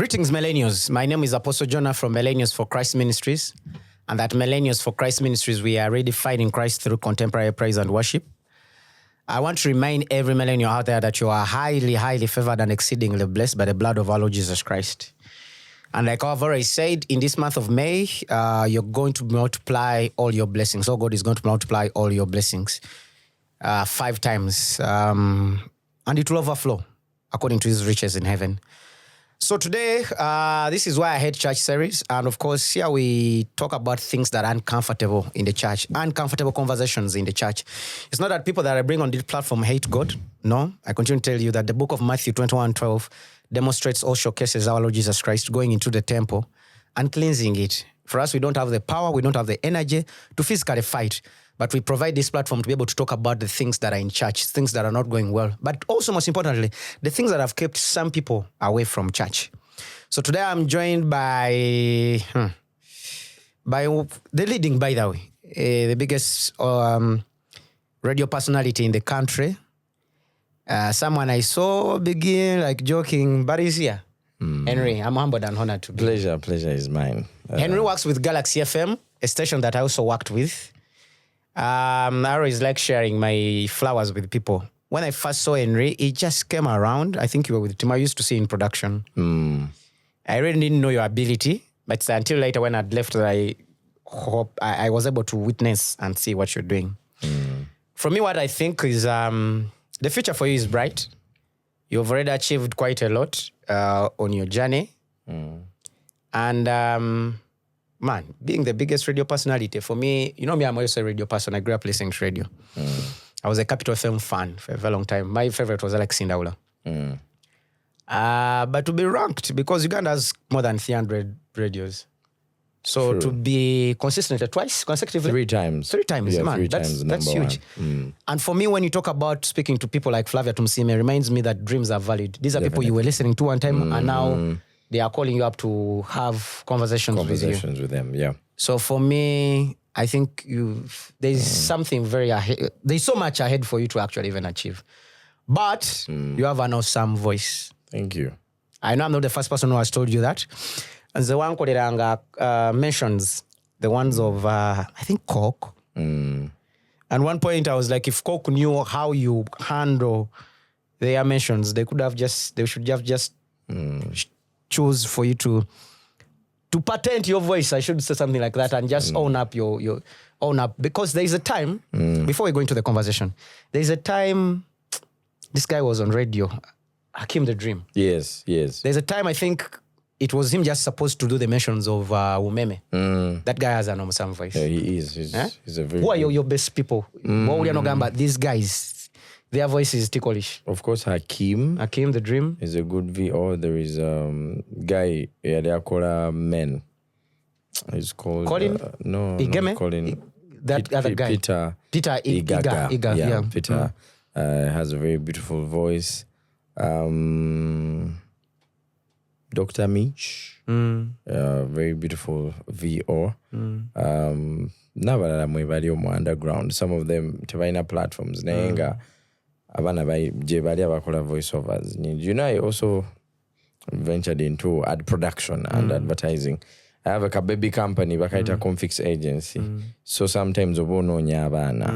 Greetings, millennials. My name is Apostle Jonah from Millennials for Christ Ministries. And at Millennials for Christ Ministries, we are redefining Christ through contemporary praise and worship. I want to remind every millennial out there that you are highly, highly favored and exceedingly blessed by the blood of our Lord Jesus Christ. And like I've already said, in this month of May, you're going to multiply all your blessings. So God is going to multiply all your blessings 5 times. And it will overflow according to his riches in heaven. So today, this is why I hate church series. And of course, here we talk about things that are uncomfortable in the church, uncomfortable conversations in the church. It's not that people that I bring on this platform hate God. No, I continue to tell you that the book of Matthew 21:12 demonstrates or showcases our Lord Jesus Christ going into the temple and cleansing it. For us, we don't have the power, we don't have the energy to physically fight. But we provide this platform to be able to talk about the things that are in church, things that are not going well. But also, most importantly, the things that have kept some people away from church. So today I'm joined by the leading, by the way, the biggest radio personality in the country. Someone I saw begin like joking, but he's here. Henrie, I'm humbled and honored to be. Pleasure is mine. Henrie works with Galaxy FM, a station that I also worked with. I always like sharing my flowers with people. When I first saw Henrie, he just came around. I think you were with Tim. I used to see in production. I really didn't know your ability, but it's until later when I'd left that I hope I was able to witness and see what you're doing. For me, what I think is the future for you is bright. You've already achieved quite a lot on your journey. And man, being the biggest radio personality, for me, you know me, I'm also a radio person. I grew up listening to radio. I was a Capital FM fan for a very long time. My favorite was Alex Sindaula. But to be ranked, because Uganda has more than 300 radios. So to be consistent twice, consecutively? 3 times. 3 times, yeah, man. 3 times That's huge. And for me, when you talk about speaking to people like Flavia Tumsime, it reminds me that dreams are valid. These are people you were listening to one time, and now they are calling you up to have conversations with them, yeah. So for me, I think there's something very ahead. There's so much ahead for you to actually even achieve. But you have an awesome voice. Thank you. I know I'm not the first person who has told you that. And the one mentions the ones of, I think, Coke. And one point I was like, if Coke knew how you handle their mentions, they should have just choose for you to patent your voice. I should say something like that and just own up because there is a time, before we go into the conversation, there's a time this guy was on radio, Hakim the Dream. Yes. There's a time I think it was him just supposed to do the mentions of Umeme. That guy has an awesome voice. Yeah, he is. He's a very Who are your best people? These guys, their voice is ticklish. Of course, Hakim the Dream is a good VO. There is guy, they are called Men. He's called Colin? Not Colin. That other guy. Peter Iga. Yeah. Peter has a very beautiful voice. Dr. Mitch, very beautiful VO. Underground. Some of them tebaina platforms. Nenga abana bali abakola voiceovers. You know, I also ventured into ad production and advertising. I have a baby company, bakaita Confix Agency. So sometimes obononya abana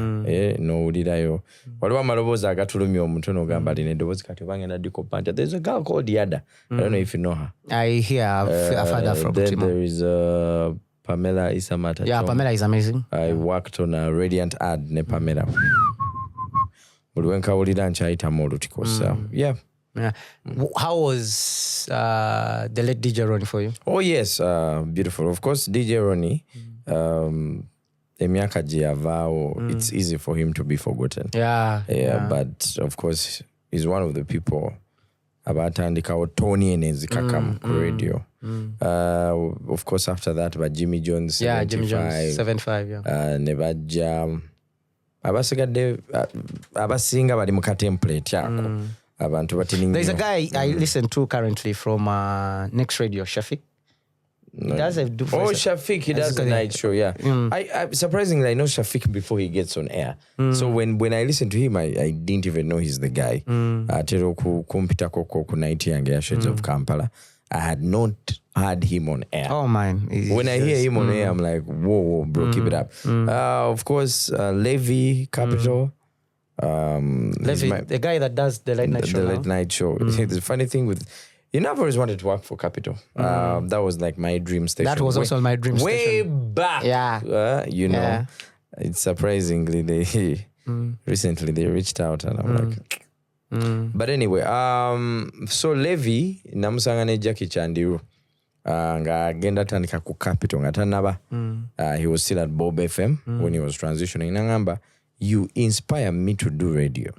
no ulidayo waliwo maloboza agatulumya omuntu no gamba line dobozi kati bangenda diko panja. There's a girl called Yada. I don't know if you know her. I hear I've heard that from then there is Pamela Isamata. Yeah, Pamela is amazing. I worked on a Radiant ad ne Pamela. Buliwenka ulida nchaita modu tikosa. Yeah. How was the late DJ Ronnie for you? Oh yes, beautiful. Of course, DJ Ronnie, Emiaka Jiavao, it's easy for him to be forgotten. Yeah. But of course, he's one of the people abatandika Tony and Kakam radio. Of course, after that, but Jimmy Jones, 75. Yeah, Jimmy Jones, 75, yeah. Nebaja, abasinga bali muka template yako. There's a guy I listen to currently from Next Radio, Shafiq. He does a Shafiq, he does a night show, yeah. I surprisingly, I know Shafiq before he gets on air. So when I listen to him, I didn't even know he's the guy. Atero kumpita koko ku night yange ya Shades of Kampala. I had not heard him on air. Oh, man. When I hear him on air, I'm like, whoa, bro, keep it up. Of course, Levy, Capital. Levy, the guy that does the late night show. The late night show. The funny thing with, I've always wanted to work for Capital. That was like my dream station. That was also my dream way station. back. Yeah. It's surprisingly, they recently they reached out and I'm like, but anyway, so Levy namusanga ne Jackie Chandiru nga agenda tandika ku Capital nga tanaba. He was still at Bob FM when he was transitioning. Nangamba, you inspire me to do radio.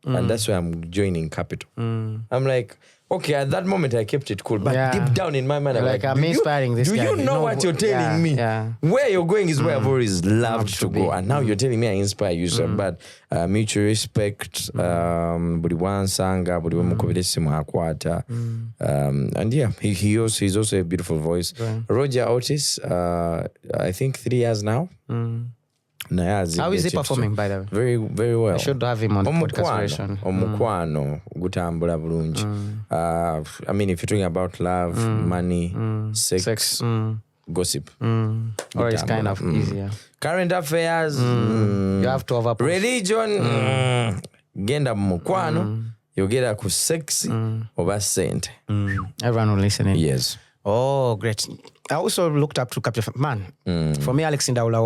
And that's why I'm joining Capital. I'm like, okay, at that moment I kept it cool, but deep down in my mind, I'm like, I'm inspiring this guy. Do you know what you're telling me? Yeah. Where you're going is where I've always loved to go. And now you're telling me I inspire you, sir. But mutual respect, budi wansanga, budi wamukubirisi mwakwata. And yeah, he's also a beautiful voice. Right. Roger Otis, I think 3 years now. How is he performing, by the way? Very, very well. I should have him on the podcast version. Omukwano, gutambula bulungi. I mean, if you're talking about love, money, sex, gossip. Or it's kind of easier. Current affairs. You have to overpush. Religion. Genda mukwano. Yogera ku sexy oba sente. Everyone will listen in. Yes. Oh, great. I also looked up to Captain Man. For me, Alex Ndaula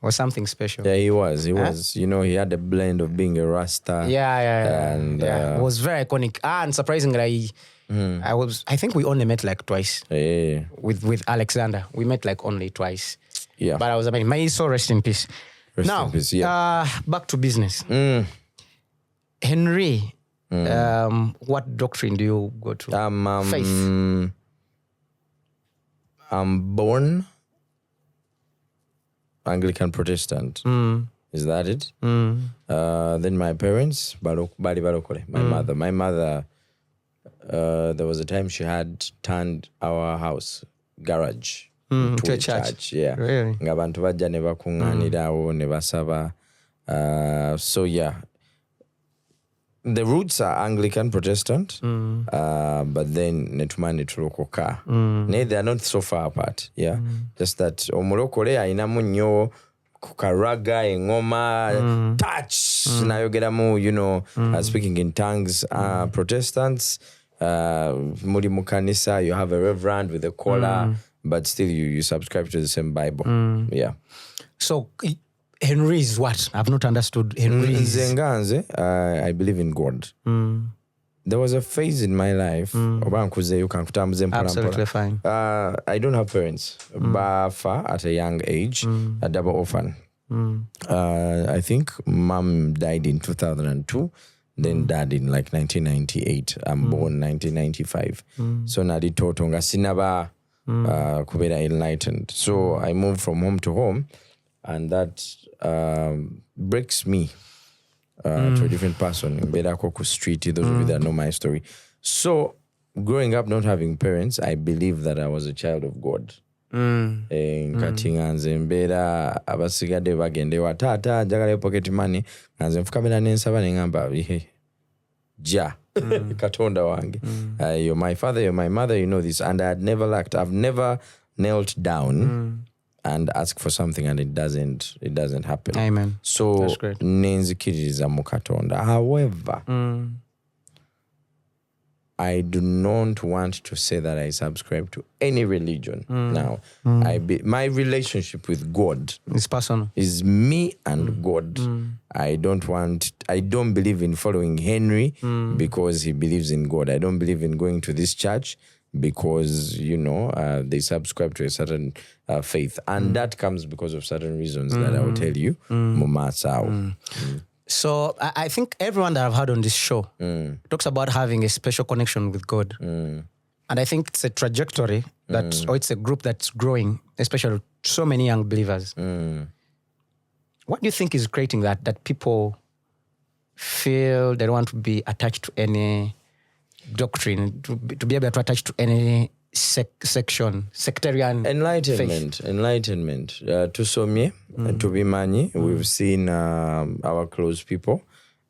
was something special. Yeah, he was. He was. He had a blend of being a Rasta. Yeah. And it was very iconic. And surprisingly, I think we only met like twice. Yeah. With Alexander. We met like only twice. Yeah. But I was amazing. May soul rest in peace. Rest in peace, yeah. Back to business. Henrie, what doctrine do you go to? Faith. I'm born Anglican Protestant. Is that it? Then my parents, Bali Balokole. My mother, there was a time she had turned our house garage to a church. Yeah. Really? Ngabantu bajja ne bakunganirawo ne basaba. So yeah. The roots are Anglican Protestant, but then netumani tulokoka. They are not so far apart. Yeah, just that omulokole aina munyo kukaraga engoma touch nayogeramu speaking in tongues. Protestants muri mukanisa, you have a reverend with a collar, but still you subscribe to the same Bible. Yeah. So Henrie is what? I've not understood. Henrie is... I believe in God. There was a phase in my life. Absolutely fine. I don't have parents. Bafa at a young age, a double orphan. I think mom died in 2002. Then dad in like 1998. I'm born 1995. So nadi totonga sinaba kubera enlightened. So I moved from home to home. And that breaks me to a different person. In Bedakoku Street, those of you that know my story. So, growing up not having parents, I believe that I was a child of God. Nze mbeera abasigadde bagende wa taata njagala pocket money nze nfukamira n'ensaba n'engamba ja katonda wange. You're my father, you're my mother, you know this. And I had never lacked. I've never knelt down and ask for something and it doesn't happen. Amen. So nenzikiriza mu Katonda. However, I do not want to say that I subscribe to any religion. Now, my relationship with God is personal. Is me and God. I don't believe in following Henrie because he believes in God. I don't believe in going to this church because, they subscribe to a certain faith. And that comes because of certain reasons that I will tell you. So I think everyone that I've had on this show talks about having a special connection with God. And I think it's a trajectory or it's a group that's growing, especially so many young believers. What do you think is creating that people feel they don't want to be attached to any doctrine, to be able to attach to any section, sectarian Enlightenment. To Somye, to Bimanyi, we've seen our close people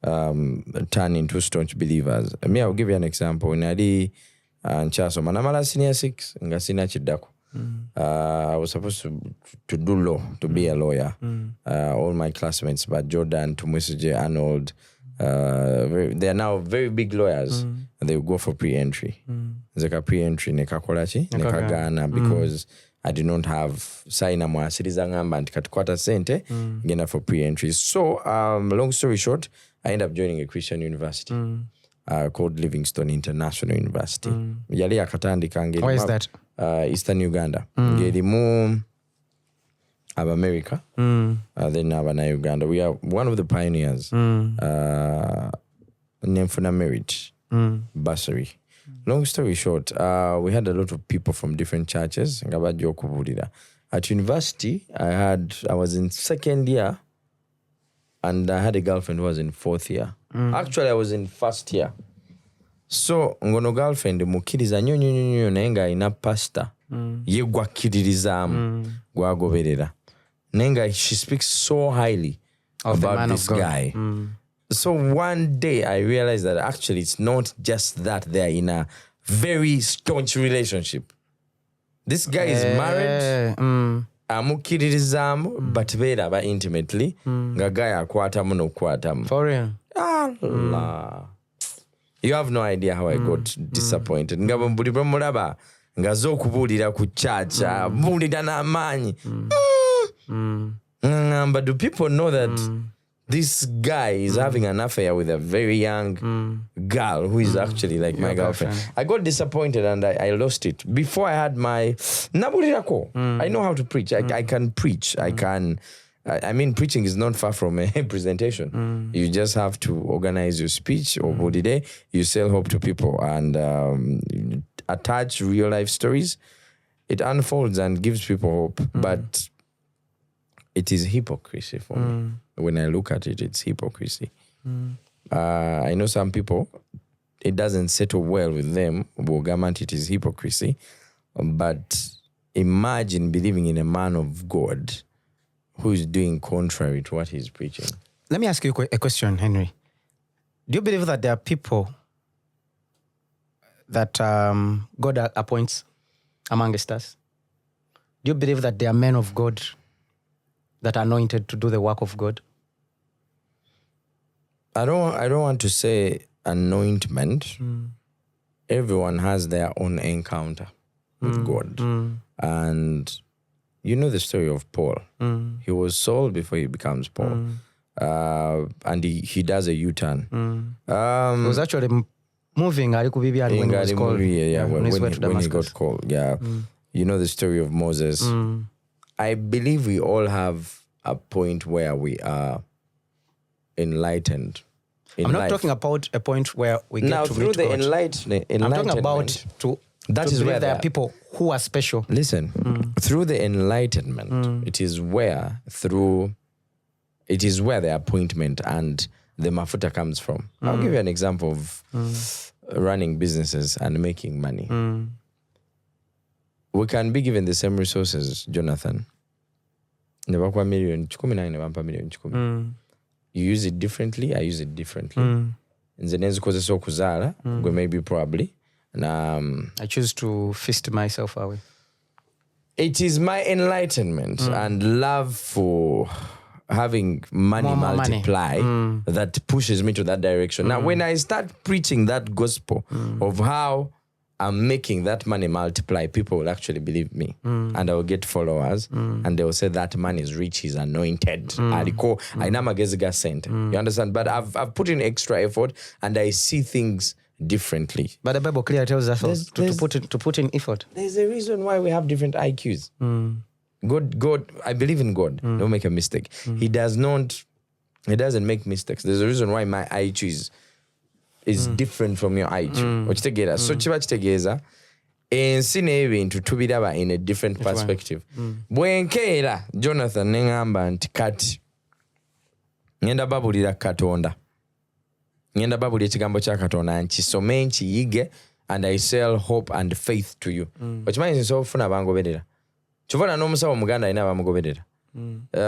turn into staunch believers. Me, I'll give you an example. In Adi Nchaso, manamala senior 6, nga sina chiddako. I was supposed to do law, to be a lawyer. All my classmates, but Jordan, Tumusije, Arnold, they are now very big lawyers. And they will go for pre-entry. Zeka pre-entry nekakolachi, nekagana, because I did not have saina mwasiriza ngamba ntikatukwata sente ngenda for pre-entry. So, long story short, I ended up joining a Christian university called Livingstone International University. Yali akatandika ngeli. Where is that? Eastern Uganda. Ngeli mu of America. Then Abana Uganda. We are one of the pioneers. Nemfuna Merit bursary. Long story short, we had a lot of people from different churches. At university, I was in second year, and I had a girlfriend who was in fourth year. Actually, I was in first year. So, ngono girlfriend mukiriza nyonyo nenga ina pastor. Yegwa kiririzamu gwagoberera. Nenga, she speaks so highly about this guy. So one day I realized that actually it's not just that they're in a very staunch relationship. This guy is married. Amukiririzamu, but veraba intimately. Gagaya akwatamu no kwatamu. For real? Allah. You have no idea how I got disappointed. Ngaba mbulibwa mulaba ngazo kubulira ku church, bulira na amanyi. But do people know that this guy is having an affair with a very young girl who is actually like my girlfriend? I got disappointed and I lost it. Before I had my Naburirako, I know how to preach. I can preach. I mean, preaching is not far from a presentation. You just have to organize your speech or body day. You sell hope to people and attach real life stories. It unfolds and gives people hope. But it is hypocrisy for me. When I look at it, it's hypocrisy. I know some people, it doesn't settle well with them. It is hypocrisy. But imagine believing in a man of God who is doing contrary to what he's preaching. Let me ask you a question, Henry. Do you believe that there are people that God appoints amongst us? Do you believe that there are men of God that are anointed to do the work of God? I don't want to say anointment. Everyone has their own encounter with God. And you know the story of Paul. He was Saul before he becomes Paul. And he does a Uturn. He was actually moving when he was called. When he got called. Yeah. You know the story of Moses. I believe we all have a point where we are enlightened. I'm not talking about a point where we get now to through meet the God. Enlightenment. I'm talking about that is where there are people who are special. Listen, through the Enlightenment, it is where the appointment and the mafuta comes from. I'll give you an example of running businesses and making money. We can be given the same resources, Jonathan. You use it differently, I use it differently. Maybe probably. I choose to feast myself away. It is my enlightenment and love for having money multiply that pushes me to that direction. Now, when I start preaching that gospel of how I'm making that money multiply, people will actually believe me. And I will get followers and they will say that man is rich, he's anointed. You understand? But I've put in extra effort and I see things differently. But the Bible clearly tells us to put in effort. There's a reason why we have different IQs. God, I believe in God. Don't make a mistake. He doesn't make mistakes. There's a reason why my IQ is different from your IQ. Okitegeera. So kiba kitegeeza ensi n'ebintu tubiraba in a different perspective. Bwenkeera Jonathan neŋŋamba nti kati ngenda babulira Katonda. Ngenda babulira ekigambo kya Katonda nkisome nkiyige and I sell hope and faith to you. Okimanyi nsobola okufuna abangoberera. Kyovana n'omusawo omuganda alina abamugoberera.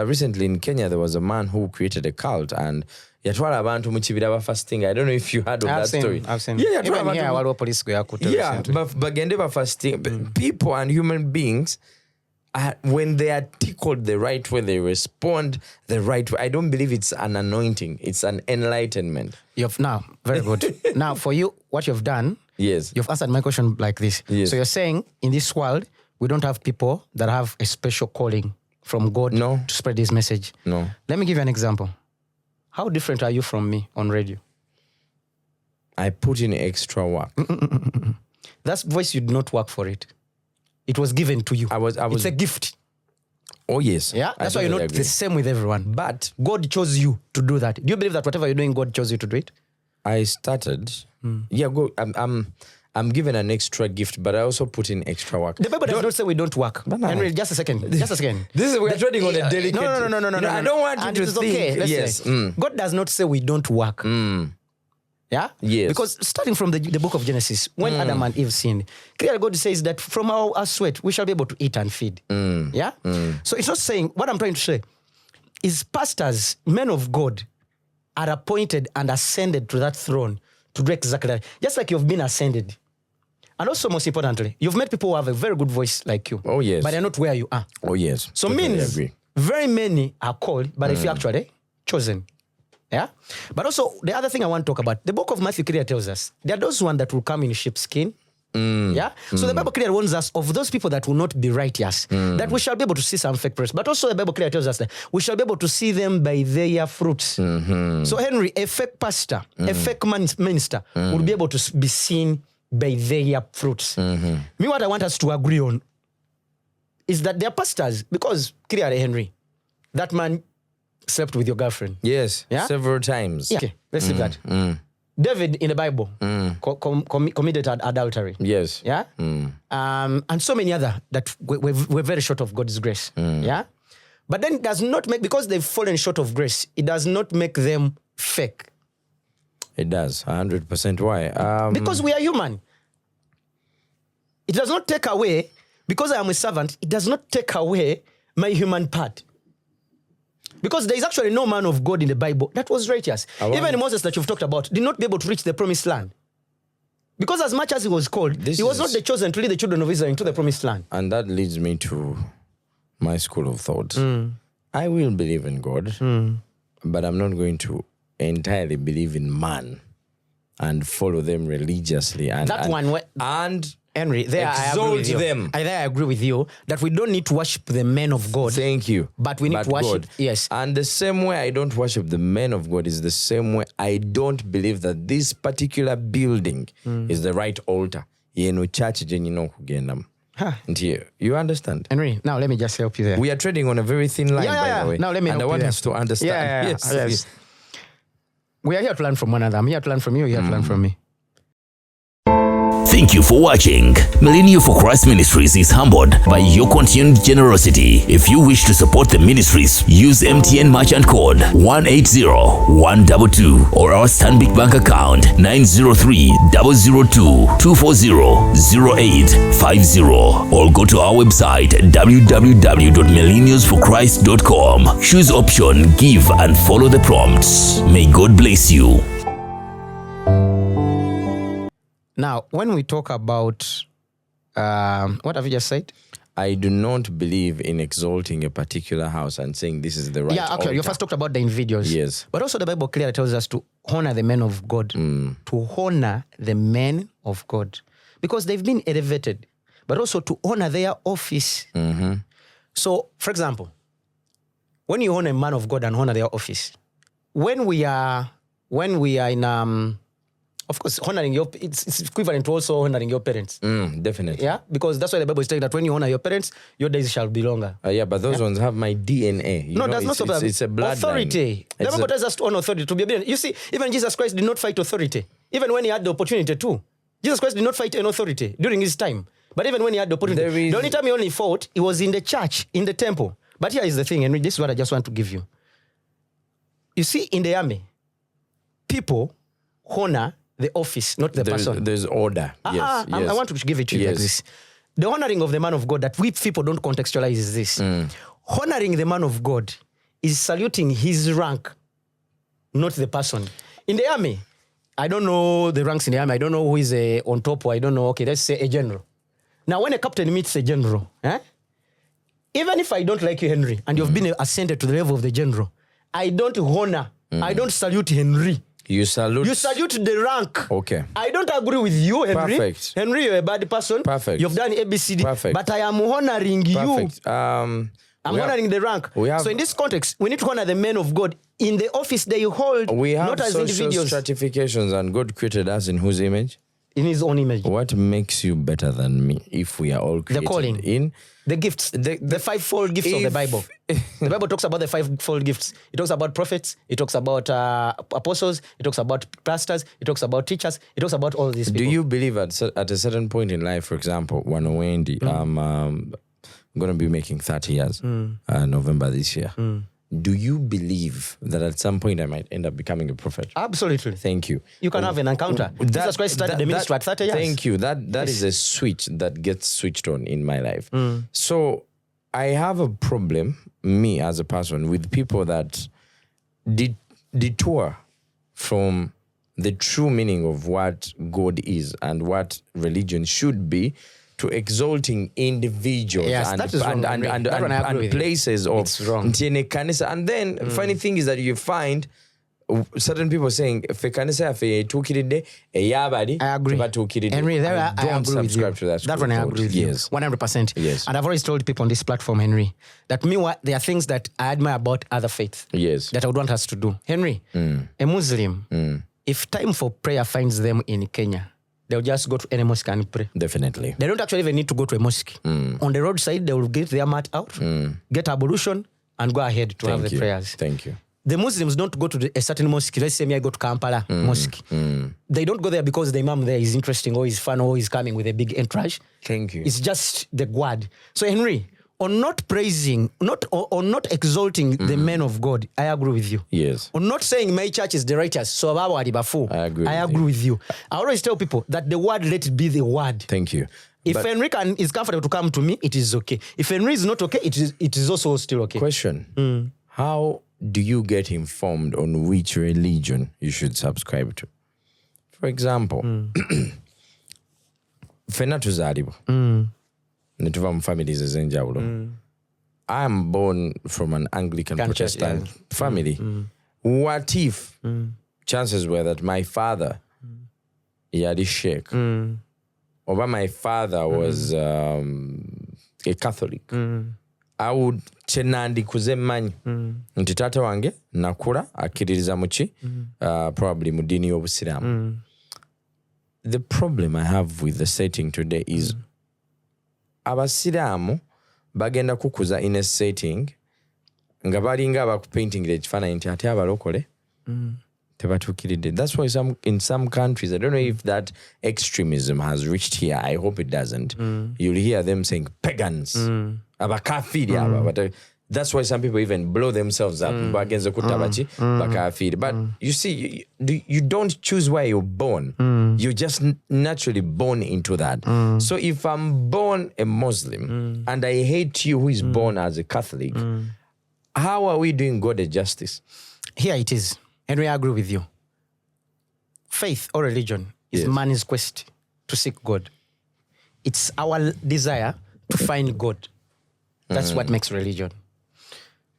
Recently in Kenya there was a man who created a cult and yatwala abantu mu kibira ba fasting. I don't know if you heard of that story. I've seen. Yeah, Even here, waliwo police go yakutte. Yeah, bagende ba fasting. People and human beings, when they are tickled the right way, they respond the right way. I don't believe it's an anointing. It's an enlightenment. Now, very good. Now, for you, what you've done, yes, you've answered my question like this. Yes. So you're saying in this world, we don't have people that have a special calling from God to spread His message. No. Let me give you an example. How different are you from me on radio? I put in extra work. That voice, you did not work for it. It was given to you. I was. It's a gift. Oh, yes. Yeah, that's why you're not the same with everyone. But God chose you to do that. Do you believe that whatever you're doing, God chose you to do it? I started. Yeah, go. I'm given an extra gift, but I also put in extra work. The Bible does not say we don't work. Henry, just a second. We're trading on a delicate. No. I don't want you to think. Okay. Yes. God does not say we don't work. Yeah? Yes. Because starting from the book of Genesis, when Adam and Eve sinned, clearly God says that from our sweat, we shall be able to eat and feed. Yeah? So it's not saying, what I'm trying to say is pastors, men of God, are appointed and ascended to that throne to do exactly that. Just like you've been ascended. And also, most importantly, you've met people who have a very good voice like you. Oh, yes. But they're not where you are. Oh, yes. So totally means agree. very many are called, but if you actually chosen. Yeah? But also, the other thing I want to talk about, the book of Matthew clearly tells us, there are those ones that will come in sheepskin. Yeah? So the Bible clearly warns us of those people that will not be righteous, that we shall be able to see some fake prophets. But also the Bible clearly tells us that we shall be able to see them by their fruits. So Henry, a fake pastor, a fake minister will be able to be seen by their fruits. Me, what I want us to agree on is that they're pastors, because clearly, Henry, that man slept with your girlfriend. Yes, several times. Yeah. Okay, let's leave that. David in the Bible committed adultery. Yes. Yeah? And so many other that we're very short of God's grace. Yeah? But then it does not make, because they've fallen short of grace, it does not make them fake. It does, 100%. Why? Because we are human. It does not take away, because I am a servant, it does not take away my human part. Because there is actually no man of God in the Bible that was righteous. Even Moses that you've talked about did not be able to reach the promised land. Because as much as he was called, he was not the chosen to lead the children of Israel into the promised land. And that leads me to my school of thought. I will believe in God, but I'm not going to entirely believe in man and follow them religiously. And Henry, there I agree with you that we don't need to worship the men of God. Thank you. But we need to worship God. Yes. And the same way I don't worship the men of God is the same way I don't believe that this particular building is the right altar. Church you understand? Henry, now let me just help you there. We are treading on a very thin line, by the way. Now let me help you. And I want us to understand. Yes. We are here to learn from one another. I'm here to learn from you. You're here to learn from me. Thank you for watching. Millennium for Christ Ministries is humbled by your continued generosity. If you wish to support the ministries, use MTN merchant code 180122 or our Stanbic bank account 903-002-240-0850 or go to our website www.millenniumsforchrist.com. Choose option give and follow the prompts. May God bless you. Now, when we talk about, what have you just said? I do not believe in exalting a particular house and saying this is the right altar. You first talked about the individuals. Yes. But also the Bible clearly tells us to honor the men of God. To honor the men of God. Because they've been elevated. But also to honor their office. So, for example, when you honor a man of God and honor their office, when we are in... Of course, honoring it's equivalent to also honoring your parents. Definitely. Yeah? Because that's why the Bible is telling that when you honor your parents, your days shall be longer. But those ones have my DNA. That's not so. It's a bloodline. Authority. The Bible tells us to honor authority, to be obedient. You see, even Jesus Christ did not fight authority. Even when he had the opportunity to. Jesus Christ did not fight an authority during his time. But even when he had the opportunity. The only time he only fought, he was in the church, in the temple. But here is the thing, and this is what I just want to give you. You see, in the army, people honor the office, not the person. There's order. Yes. I want to give it to you like this. The honoring of the man of God that we people don't contextualize is this. Honoring the man of God is saluting his rank, not the person. In the army, I don't know the ranks in the army. I don't know who is on top, or I don't know, okay, let's say a general. Now, when a captain meets a general, even if I don't like you, Henry, and you've been ascended to the level of the general, I don't honor, I don't salute Henry. You salute the rank. Okay. I don't agree with you, Henry. Perfect. Henry, you're a bad person. Perfect. You've done ABCD. Perfect. But I am honoring Perfect. you. I'm honoring the rank. So in this context, we need to honor the men of God in the office they hold, we have not as social individuals. stratifications, and God created us in whose image? In his own image. What makes you better than me if we are all created The calling. in? The gifts. The fivefold gifts of the Bible. The Bible talks about the fivefold gifts. It talks about prophets. It talks about apostles. It talks about pastors. It talks about teachers. It talks about all these people. Do you believe at a certain point in life, for example, Wendy, I'm going to be making 30 years, November this year. Do you believe that at some point I might end up becoming a prophet? Absolutely. Thank you. You can have an encounter. Jesus Christ started the ministry at 30 years. Thank you. That is a switch that gets switched on in my life. So I have a problem, me as a person, with people that detour from the true meaning of what God is and what religion should be, to exalting individuals and places of Ntiene Kanisa. And then funny thing is that you find certain people saying fe kanisa fe tukiride eyabali. I agree. Henry, I don't subscribe to that. That one I agree with you. 100%. Yes. And I've always told people on this platform, Henry, that there are things that I admire about other faiths. Yes. That I would want us to do. Henry, a Muslim, if time for prayer finds them in Kenya, they'll just go to any mosque and pray. Definitely. They don't actually even need to go to a mosque. On the roadside, they will get their mat out, get ablution, and go ahead to have the prayers. Thank you. The Muslims don't go to a certain mosque. Let's say I go to Kampala mosque. They don't go there because the imam there is interesting, or is fun, or is coming with a big entourage. Thank you. It's just the God. So Henry, on not praising, on not exalting the men of God, I agree with you. Yes. On not saying my church is the righteous, so I agree with you. I always tell people that the word, let it be the word. Thank you. If Henry is comfortable to come to me, it is okay. If Henry is not okay, it is also still okay. Question. How do you get informed on which religion you should subscribe to? For example, fena tuzaliwa. Netuva mu families ezenjawulo. I am born from an Anglican Protestant family. What if chances were that my father yali sheikh, or my father was a Catholic? I would chenandi kuzemanyi nti tata wange nakula akiririza muki probably mu dini y'Obusiraamu. The problem I have with the setting today is Abasiraamu bagenda kukuza in a setting nga balinga abakupaintingira ekifaananyi nti ate abalokole tebatuukiridde. That's why in some countries, I don't know if that extremism has reached here. I hope it doesn't. You'll hear them saying pagans, abakafiri aba. That's why some people even blow themselves up against the kutabachi bakafiri. But you see, you don't choose where you're born. You're just naturally born into that. So if I'm born a Muslim and I hate you who is born as a Catholic, how are we doing God a justice? Here it is. Henry, I agree with you. Faith or religion is man's quest to seek God. It's our desire to find God. That's what makes religion.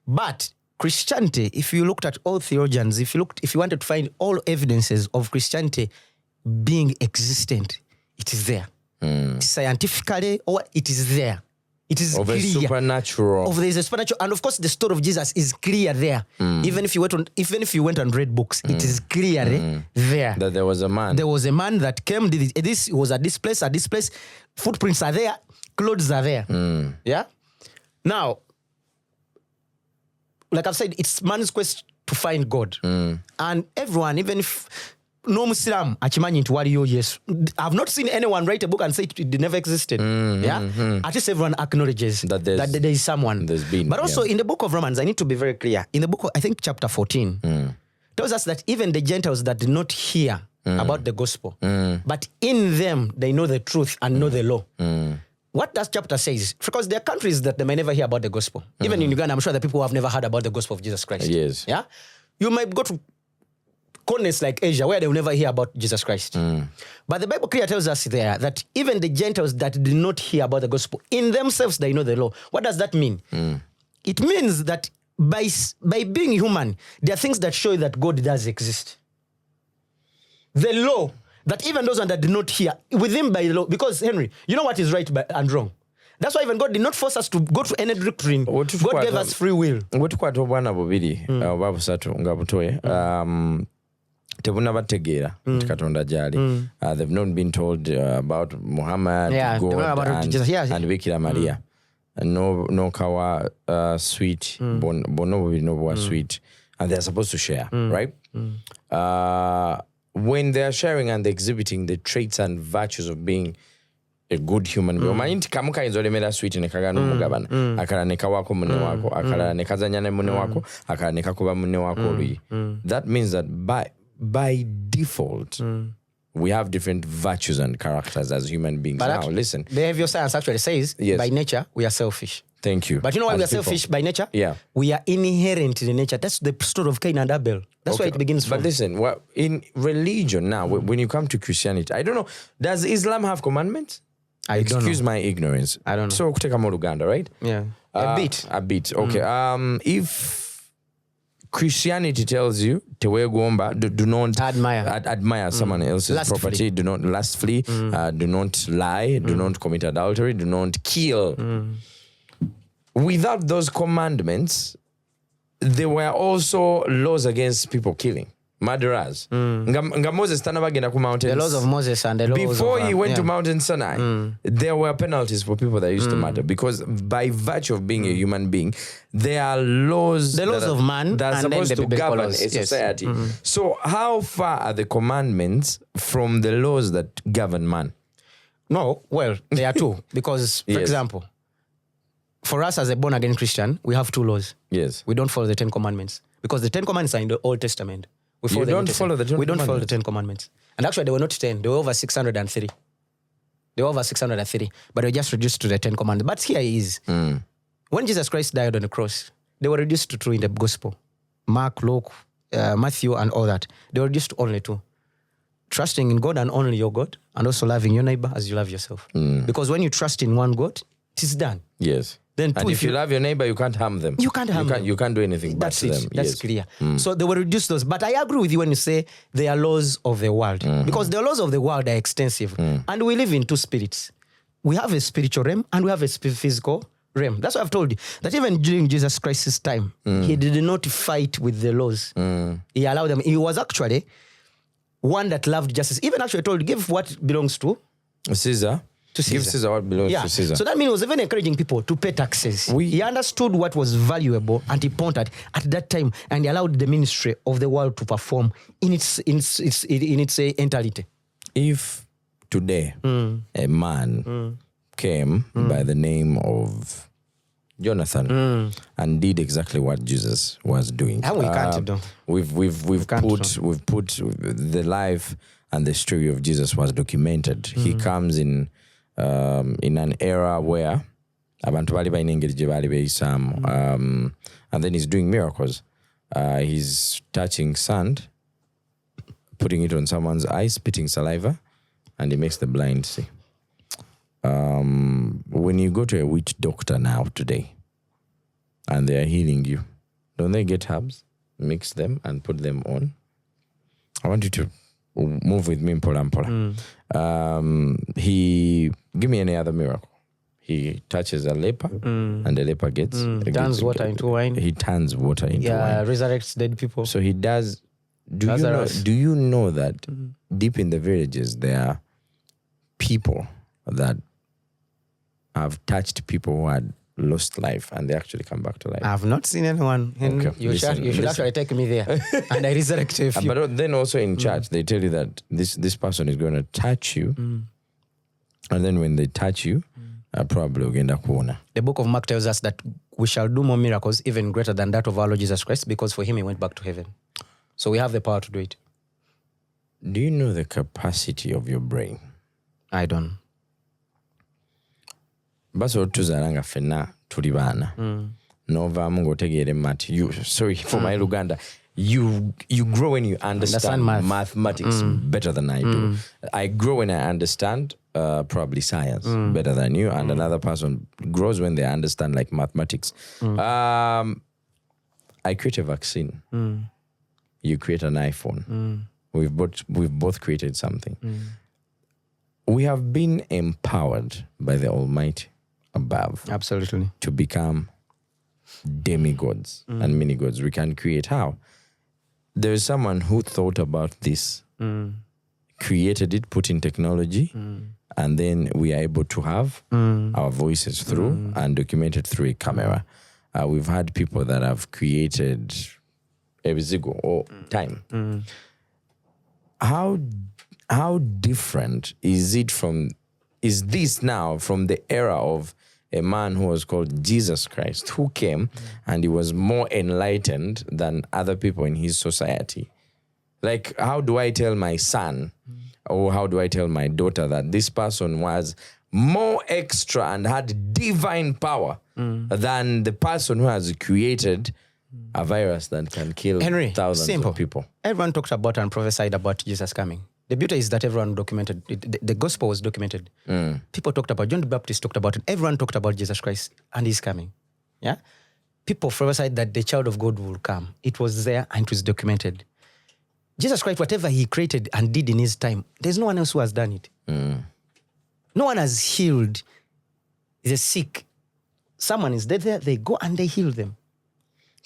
But Christianity, if you looked at all theologians, if you wanted to find all evidences of Christianity being existent, it is there. Scientifically, or it is there. It is clear. Supernatural. There is a supernatural, and of course, the story of Jesus is clear there. Even if you went and read books, it is clear there that there was a man. There was a man that came. This was at this place. At this place, footprints are there. Clothes are there. Yeah. Now, like I've said, it's man's quest to find God, and everyone, even if no Muslim achimanyi nti waliyo Yesu. I've not seen anyone write a book and say it never existed. At least everyone acknowledges that there is someone. But also in the book of Romans, I need to be very clear. In the book of, I think chapter 14, tells us that even the Gentiles that did not hear about the gospel, but in them they know the truth and know the law. What that chapter says, because there are countries that they may never hear about the gospel. Even in Uganda, I'm sure there are people who have never heard about the gospel of Jesus Christ. Yes. Yeah? You might go to continents like Asia, where they will never hear about Jesus Christ. But the Bible clearly tells us there that even the Gentiles that did not hear about the gospel, in themselves they know the law. What does that mean? It means that by being human, there are things that show you that God does exist. The law, that even those that did not hear, within by the law, because Henry, you know what is right and wrong. That's why even God did not force us to go to any doctrine. God gave us free will. Ngotukwata obwana bubiri oba busatu nga butoye tebunabategeera nti Katonda gyali. They've not been told about Muhammad, God, and Bikira Maria. No kawa sweet, bono bubiri no bwa sweet, and they're supposed to share, right? When they're sharing and they're exhibiting the traits and virtues of being a good human being. Omanyi kamuka inzolemera sweet ne kagano mugabana. Akala ne kawako munne wako, akala ne kazanya ne munne wako, akala ne kakuba munne wako oluyi. That means that by default, we have different virtues and characters as human beings. But now, listen. Behavior science actually says, by nature, we are selfish. Thank you. But you know why we are selfish by nature? Yeah. We are inherent in nature. That's the story of Cain and Abel. That's where it begins from. But listen, in religion now, when you come to Christianity, I don't know, does Islam have commandments? Excuse my ignorance. I don't know. So, kuteka mu Luganda, right? Yeah. A bit. Okay. If Christianity tells you do not admire someone else's property, do not lustfully, do not lie, do not commit adultery, do not kill. Without those commandments, there were also laws against people killing. Murderers. Nga Moses tanabagenda ku mountain. The laws of Moses and the laws before he went to Mountain Sinai, there were penalties for people that used to murder, because by virtue of being a human being, there are laws. The laws of man that are supposed to govern a society. So how far are the commandments from the laws that govern man? No, well, there are two. Because, for example, for us as a born-again Christian, we have two laws. Yes. We don't follow the 10 Commandments. Because the 10 Commandments are in the Old Testament. We don't follow the 10 We don't follow the 10 Commandments. And actually, they were not 10. They were over 630. They were over 630. But they were just reduced to the 10 Commandments. But here is, when Jesus Christ died on the cross, they were reduced to two in the Gospel. Mark, Luke, Matthew, and all that. They were reduced to only two. Trusting in God and only your God, and also loving your neighbor as you love yourself. Because when you trust in one God, it is done. Yes. Then and if you love your neighbor, you can't harm them. You can't harm them. You can't do anything bad to them. That's clear. So they will reduce those. But I agree with you when you say they are laws of the world. Because the laws of the world are extensive. And we live in two spirits. We have a spiritual realm and we have a physical realm. That's what I've told you. That even during Jesus Christ's time, he did not fight with the laws. He allowed them. He was actually one that loved justice. Even actually told, give what belongs to Caesar. Give Caesar what belongs to Caesar. So that means he was even encouraging people to pay taxes. He understood what was valuable and important at that time, and he allowed the ministry of the world to perform in its entirety. If today a man came by the name of Jonathan and did exactly what Jesus was doing, and we can't do. We've put the life and the story of Jesus was documented. He comes in an era where abantu bali bayina engeri gye baali beeyisaamu, and then he's doing miracles. He's touching sand, putting it on someone's eyes, spitting saliva, and he makes the blind see. When you go to a witch doctor now today and they are healing you, don't they get herbs, mix them and put them on? I want you to move with me, Mpola. He give me any other miracle. He touches a leper and the leper gets turns water into wine. He turns water into wine. Resurrects dead people. So he does. Do you know that deep in the villages there are people that have touched people who had lost life and they actually come back to life? I've not seen anyone. Okay, you should actually take me there and I resurrect a few. But then also in church, they tell you that this person is going to touch you. And then when they touch you, probably ugenda kuona. The book of Mark tells us that we shall do more miracles even greater than that of our Lord Jesus Christ, because for him he went back to heaven. So we have the power to do it. Do you know the capacity of your brain? I don't. Baso tuzalanga fena tuli baana. Novaamu ng'otegeere mati. Sorry for my Luganda. you grow when you understand math. mathematics better than I do. I grow when I understand probably science better than you, and another person grows when they understand like mathematics. I create a vaccine. You create an iPhone. We've both created something. We have been empowered by the Almighty above. Absolutely. To become demigods and mini-gods. We can create how? There is someone who thought about this, created it, put in technology, and then we are able to have our voices through and documented through a camera. We've had people that have created a residual or time. How different is this now from the era of a man who was called Jesus Christ, who came and he was more enlightened than other people in his society? Like, how do I tell my son or how do I tell my daughter that this person was more extra and had divine power than the person who has created a virus that can kill Henry, thousands of people? Everyone talked about and prophesied about Jesus coming. The beauty is that everyone documented. The gospel was documented. People talked about, John the Baptist talked about it. Everyone talked about Jesus Christ and he's coming. Yeah? People prophesied that the child of God will come. It was there and it was documented. Jesus Christ, whatever he created and did in his time, there's no one else who has done it. No one has healed the sick. Someone is dead there, they go and they heal them.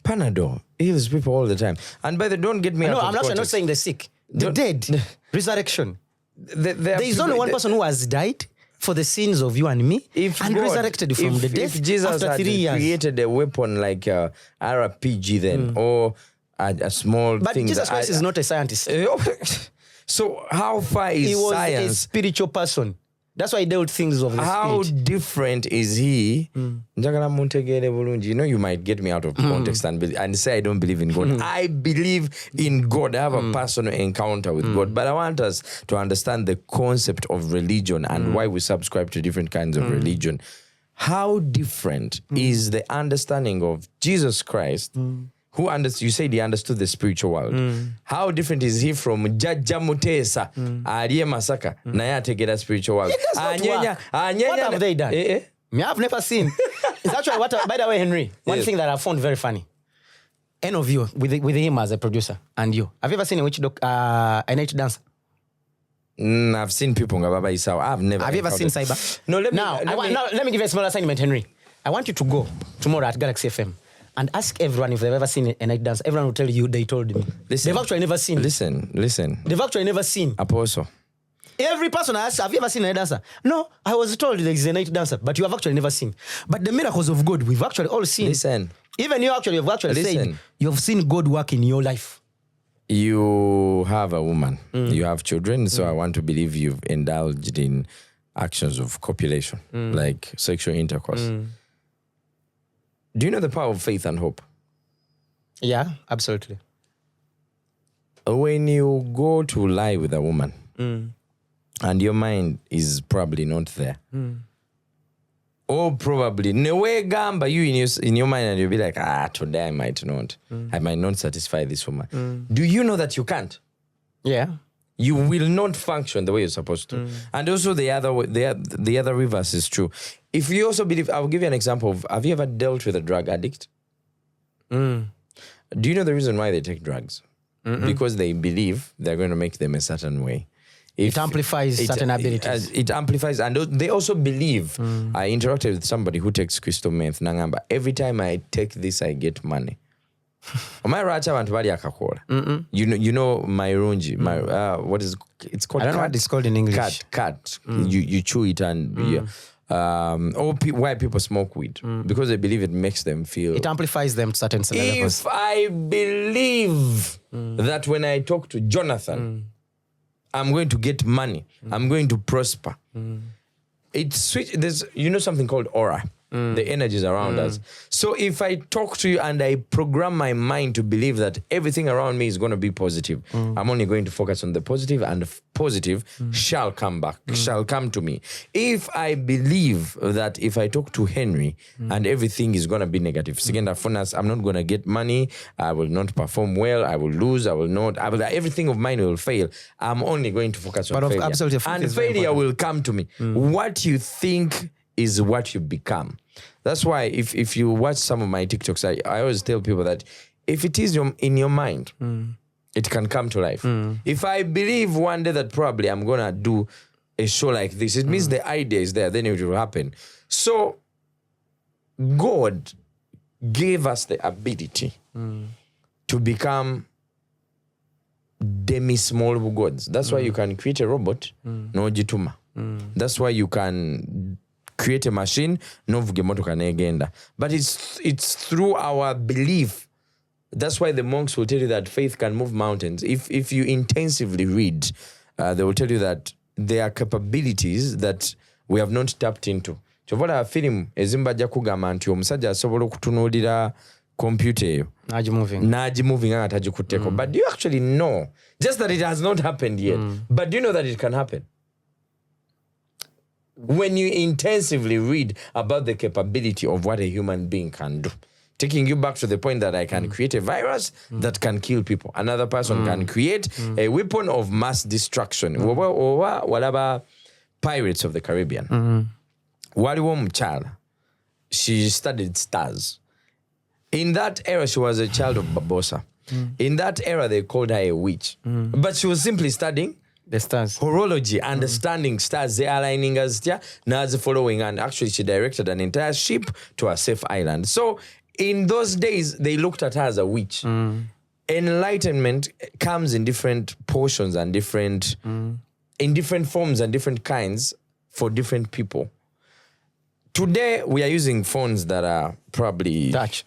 Panadol heals people all the time. And by the don't get me out of I'm not saying the sick. The dead. Resurrection. There is only one person who has died for the sins of you and me and resurrected from the death. If Jesus after had 3 years. created a weapon like RPG then, or a small but thing. But Jesus Christ is not a scientist. So how far is he was science? A spiritual person. That's why he dealt things of the How spirit. different is he? You know, you might get me out of context and say I don't believe in God. I believe in God. I have a personal encounter with God. But I want us to understand the concept of religion and why we subscribe to different kinds of religion. How different is the understanding of Jesus Christ, who you said he understood the spiritual world. How different is he from Jaja Mutesa, Ariye Masaka, Naya Tegeda spiritual world? What have they done? I've never seen. It's actually by the way, Henry, one thing that I found very funny. Any of you, with him as a producer, and you, have you ever seen a night dancer? I've seen people Ngababa Isao. I've never. Have you ever seen Cyber? No, let me give you a small assignment, Henry. I want you to go tomorrow at Galaxy FM and ask everyone if they've ever seen a night dance. Everyone will tell you they told me. They've actually never seen. Listen. They've actually never seen. Apostle. Every person I ask, have you ever seen a night dancer? No, I was told there is a night dancer, but you have actually never seen. But the miracles of God, we've actually all seen. Listen. Even you actually have actually said you've seen God work in your life. You have a woman. You have children, so I want to believe you've indulged in actions of copulation, like sexual intercourse. Do you know the power of faith and hope? Yeah, absolutely. When you go to lie with a woman and your mind is probably not there, or probably you in your mind and you'll be like, today I might not satisfy this woman. Do you know that you can't? Yeah. You will not function the way you're supposed to. And also the other reverse is true. If you also believe, I'll give you an example of, have you ever dealt with a drug addict? Do you know the reason why they take drugs? Because they believe they're going to make them a certain way. It amplifies certain abilities. It amplifies, and they also believe. I interacted with somebody who takes crystal meth. Nangamba, every time I take this, I get money. You know my runji, what is it's called? I don't know what it's called in English. Cat. You chew it and why people smoke weed because they believe it makes them feel. It amplifies them to certain levels. If I believe that when I talk to Jonathan, I'm going to get money, I'm going to prosper. It's sweet. There's something called aura. the energies around us. So if I talk to you and I program my mind to believe that everything around me is going to be positive, I'm only going to focus on the positive, and the positive shall come back, shall come to me. If I believe that if I talk to Henry and everything is going to be negative, I'm not going to get money, I will not perform well, I will lose, everything of mine will fail. I'm only going to focus on failure. Absolutely, and failure will come to me. What you think is what you become. That's why if you watch some of my TikToks, I always tell people that if it is in your mind, it can come to life. If I believe one day that probably I'm going to do a show like this, it means the idea is there, then it will happen. So God gave us the ability to become demi-small gods. That's why you can create a robot, no jituma. That's why you can create a machine, no vugemotoka negenda. But it's through our belief. That's why the monks will tell you that faith can move mountains. If you intensively read, they will tell you that there are capabilities that we have not tapped into. Chovola film ezimbajja kugamba nti omusajja asobola okutunuulira computer eyo naji moving anga tagikutteko. But do you actually know just that it has not happened yet? But do you know that it can happen? When you intensively read about the capability of what a human being can do, taking you back to the point that I can create a virus that can kill people. Another person can create a weapon of mass destruction. Whatever Pirates of the Caribbean. Waliwo mukyala, she studied stars. In that era, she was a child of Barbosa. In that era, they called her a witch. But she was simply studying the stars, horology, understanding stars, they aligning as Nazi following, and actually she directed an entire ship to a safe island. So in those days, they looked at her as a witch. Enlightenment comes in different portions and in different forms and different kinds for different people. Today, we are using phones that are probably touch.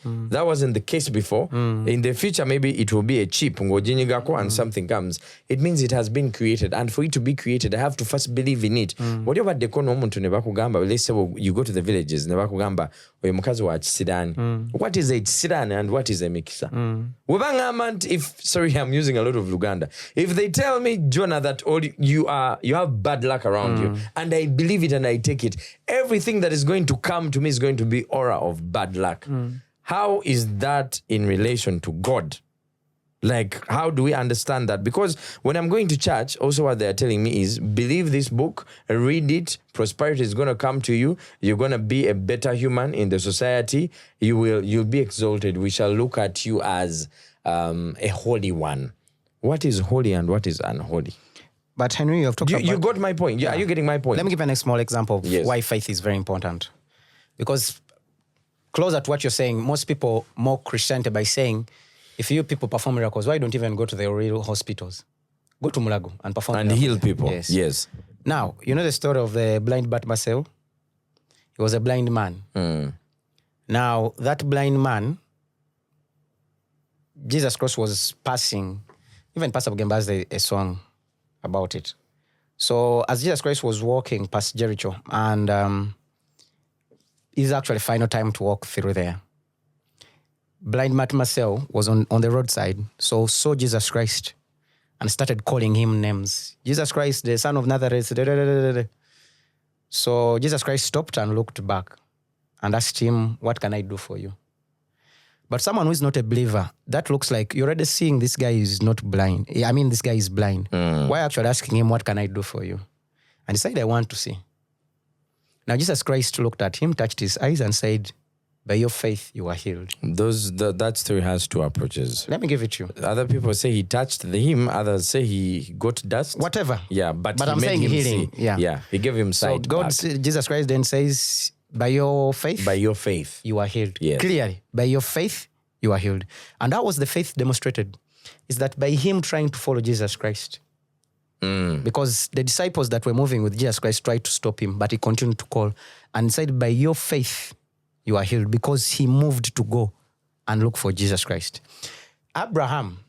That wasn't the case before. In the future, maybe it will be a chip and something comes. It means it has been created, and for it to be created, I have to first believe in it. Whatever the omuntu ne bakugamba, let's say you go to the villages ne bakugamba oyo mukazi wa Kisirani. What is a Kisirani and what is a Mikisa? Sorry, I'm using a lot of Luganda. If they tell me, Jonah, that you have bad luck around you, and I believe it and I take it, everything that is going to come to me is going to be aura of bad luck. How is that in relation to God? Like, how do we understand that? Because when I'm going to church, also what they're telling me is, believe this book, read it, prosperity is going to come to you, you're going to be a better human in the society, you'll be exalted, we shall look at you as a holy one. What is holy and what is unholy? But Henry, you got my point. Are you getting my point? Let me give a small example of why faith is very important. Because closer to what you're saying, most people mock Christianity by saying, if you people perform miracles, why don't you even go to the real hospitals? Go to Mulago and perform and miracles. Heal people. Yes. Now, you know the story of the blind Bartimaeus? He was a blind man. Now, that blind man, Jesus Christ was passing, even Pastor Bugemba has a song about it. So, as Jesus Christ was walking past Jericho, and it's actually final time to walk through there. Blind Bartimaeus was on the roadside, so saw Jesus Christ and started calling him names. Jesus Christ, the son of Nazareth. Da, da, da, da, da. So Jesus Christ stopped and looked back and asked him, what can I do for you? But someone who is not a believer, that looks like you're already seeing this guy is not blind. I mean, this guy is blind. Why actually asking him, what can I do for you? And he said, I want to see. Now Jesus Christ looked at him, touched his eyes and said, by your faith, you are healed. That story has two approaches. Let me give it to you. Other people say he touched him. Others say he got dust. Whatever. Yeah, but I'm saying healing. See. Yeah, he gave him sight. So Jesus Christ then says, by your faith, you are healed. Yes. Clearly, by your faith, you are healed. And that was the faith demonstrated. Is that by him trying to follow Jesus Christ. Because the disciples that were moving with Jesus Christ tried to stop him, but he continued to call and said, by your faith, you are healed, because he moved to go and look for Jesus Christ. Abraham,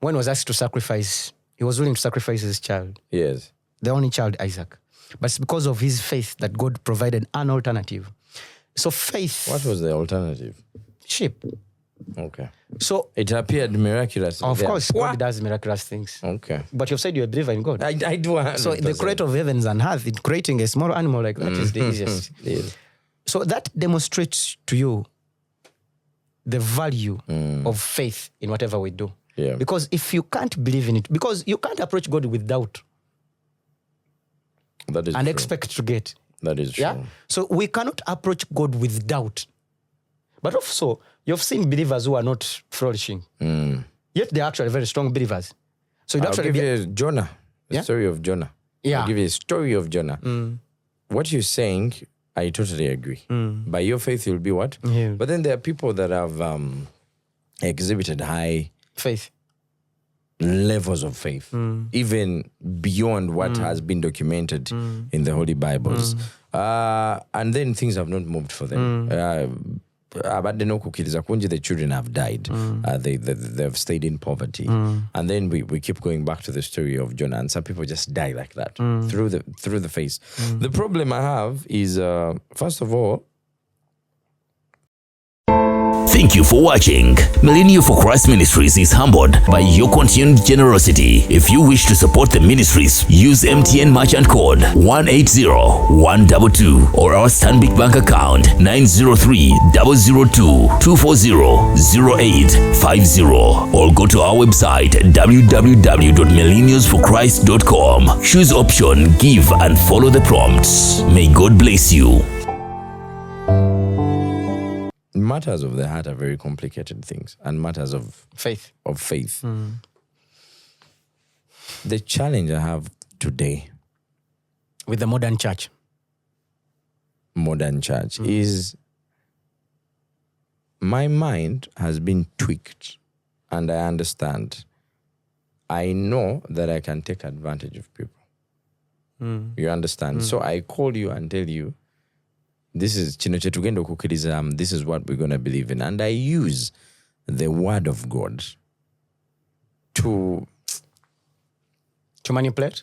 when he was asked to sacrifice, he was willing to sacrifice his child. Yes. The only child, Isaac. But it's because of his faith that God provided an alternative. So faith. What was the alternative? Sheep. Okay. So it appeared miraculous. Of course, God does miraculous things. Okay. But you've said you're a believer in God. I do. 100%. So the creator of heavens and earth, in creating a small animal like that is the easiest. Yes. So that demonstrates to you the value of faith in whatever we do. Yeah. Because if you can't believe in it, because you can't approach God with doubt That is and true. expect to get. That is true. Yeah. So we cannot approach God with doubt. But also, you've seen believers who are not flourishing. Yet they're actually very strong believers. So you'd I'll actually give you Jonah. The story of Jonah. Yeah. I'll give you a story of Jonah. What you're saying, I totally agree. By your faith, you'll be what? Yeah. But then there are people that have exhibited high faith. levels of faith, even beyond what has been documented in the Holy Bibles. And then things have not moved for them. The children have died. They've stayed in poverty. And then we keep going back to the story of Jonah, and some people just die like that through the face. The problem I have is, first of all, Thank you for watching. Millennium for Christ Ministries is humbled by your continued generosity. If you wish to support the ministries, use MTN merchant code 180122 or our Stanbic bank account 903-002-240-0850 or go to our website www.millenniumsforchrist.com. Choose option give and follow the prompts. May God bless you. matters of the heart are very complicated things, and matters of faith. The challenge I have today with the modern church is my mind has been tweaked, and I understand. I know that I can take advantage of people. You understand? So I call you and tell you, this is this is what we're going to believe in. And I use the word of God to manipulate.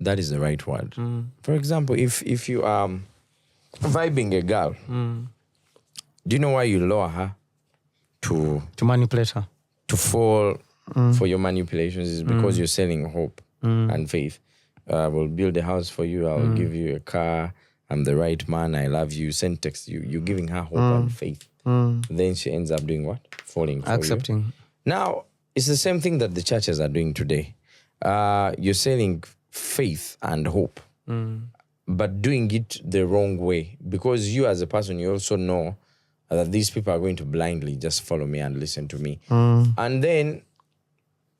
That is the right word. For example, if you are vibing a girl, do you know why you lower her to manipulate her? To fall for your manipulations is because you're selling hope and faith. I will build a house for you. I will give you a car. I'm the right man. I love you. Send text you. You're giving her hope and faith. Then she ends up doing what? Falling for Accepting. you. Now, it's the same thing that the churches are doing today. You're selling faith and hope, but doing it the wrong way. Because you as a person, you also know that these people are going to blindly just follow me and listen to me. And then,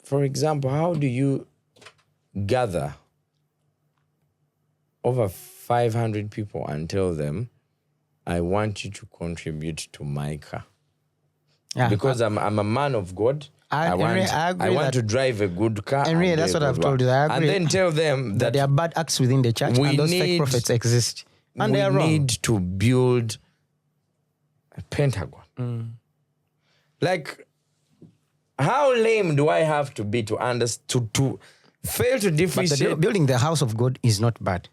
for example, how do you gather over 500 people and tell them, I want you to contribute to my car? Because I'm a man of God. I want to drive a good car. Henrie, that's what I've told you. I agree. And then tell them that there are bad acts within the church and those fake prophets exist. And they are wrong. We need to build a Pentagon. Like, how lame do I have to be to understand, to fail to differentiate? Building the house of God is not bad.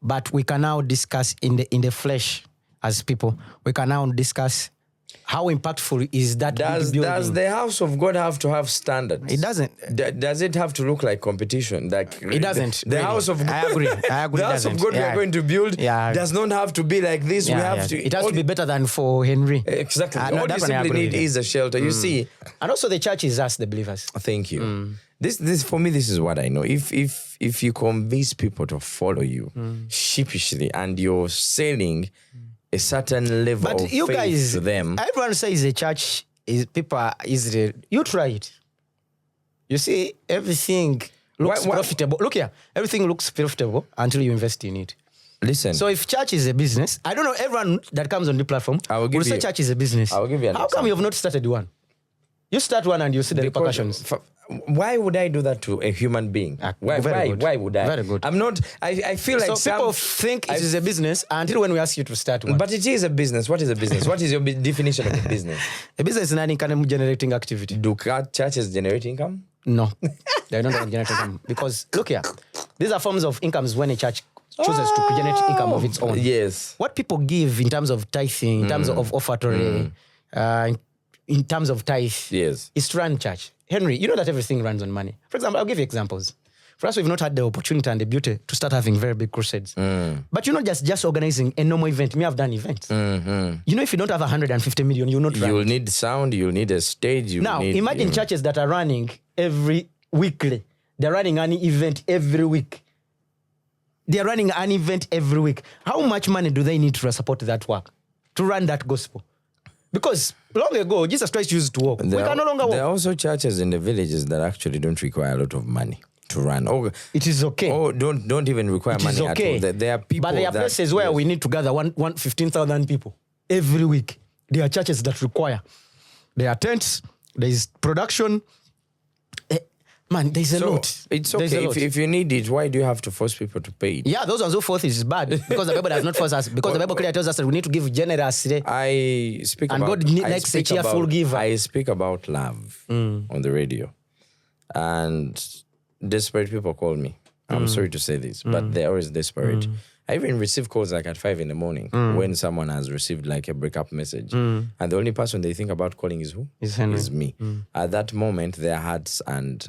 But we can now discuss in the flesh as people. We can now discuss how impactful is that building. Does the house of God have to have standards? It doesn't. Does it have to look like competition? Like it doesn't. The house of God. I agree. The house of God we are going to build does not have to be like this. We have to. It has to be better than for Henrie. Exactly. All you simply need is a shelter. You see. And also the church is us, the believers. Thank you. This for me, this is what I know. If you convince people to follow you sheepishly and you're selling a certain level of you faith guys, to them. Everyone says the church is people are easy. You try it. You see, everything looks profitable. Look here, everything looks profitable until you invest in it. Listen. So if church is a business, I don't know everyone that comes on the platform will say church is a business. I will give you an How come you have not started one? You start one and you see the repercussions. Why would I do that to a human being? Why would I? Very good. I'm not. I feel like people think it is a business until when we ask you to start one. But it is a business. What is a business? What is your definition of a business? A business is an income generating activity. Do churches generate income? No, they don't generate income because look here. These are forms of incomes when a church chooses to generate income of its own. Yes. What people give in terms of tithing, in terms of offertory, in terms of tithe, Yes. is to run church. Henry, you know that everything runs on money. For example, I'll give you examples. For us, we've not had the opportunity and the beauty to start having very big crusades. But you're not just organizing a normal event. Me, I've done events. You know, if you don't have 150 million, you'll not run. You'll need sound, you'll need a stage. Now, imagine churches that are running every weekly. They're running an event every week. They're running an event every week. How much money do they need to support that work, to run that gospel? Because long ago, Jesus Christ used to walk. We can no longer walk. There are also churches in the villages that actually don't require a lot of money to run. It is okay. Don't even require money at all. There are people, but there are places where we need to gather 15,000 people every week. There are churches that require. There are tents. There is production. Man, there's a lot. It's okay. If you need it, why do you have to force people to pay it? Yeah, those ones who force it is bad. Because the Bible does not force us. Because the Bible clearly tells us that we need to give generously. God likes a cheerful giver. I speak about love on the radio. And desperate people call me. I'm sorry to say this, but they're always desperate. I even receive calls like at 5 a.m. when someone has received like a breakup message. And the only person they think about calling is who? Is me. At that moment, their hearts and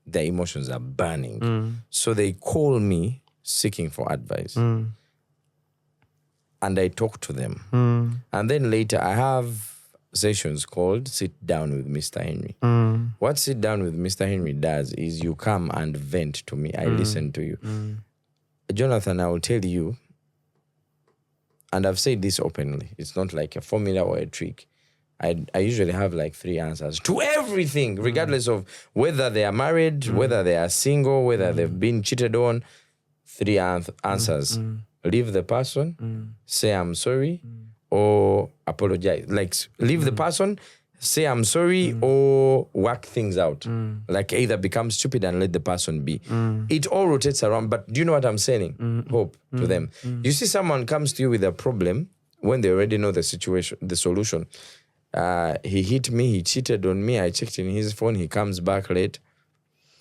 their emotions are burning. So they call me seeking for advice. And I talk to them. And then later I have sessions called Sit Down with Mr. Henry. What Sit Down with Mr. Henry does is you come and vent to me. I listen to you. Jonathan, I will tell you, and I've said this openly, it's not like a formula or a trick. I usually have like 3 answers to everything, regardless of whether they are married, whether they are single, whether they've been cheated on. 3 answers. Leave the person, say I'm sorry, or apologize. Like, leave the person, say I'm sorry, or work things out. Like either become stupid and let the person be. It all rotates around. But do you know what I'm saying? Hope to them. You see someone comes to you with a problem when they already know the situation, the solution. He hit me, he cheated on me, I checked in his phone, he comes back late.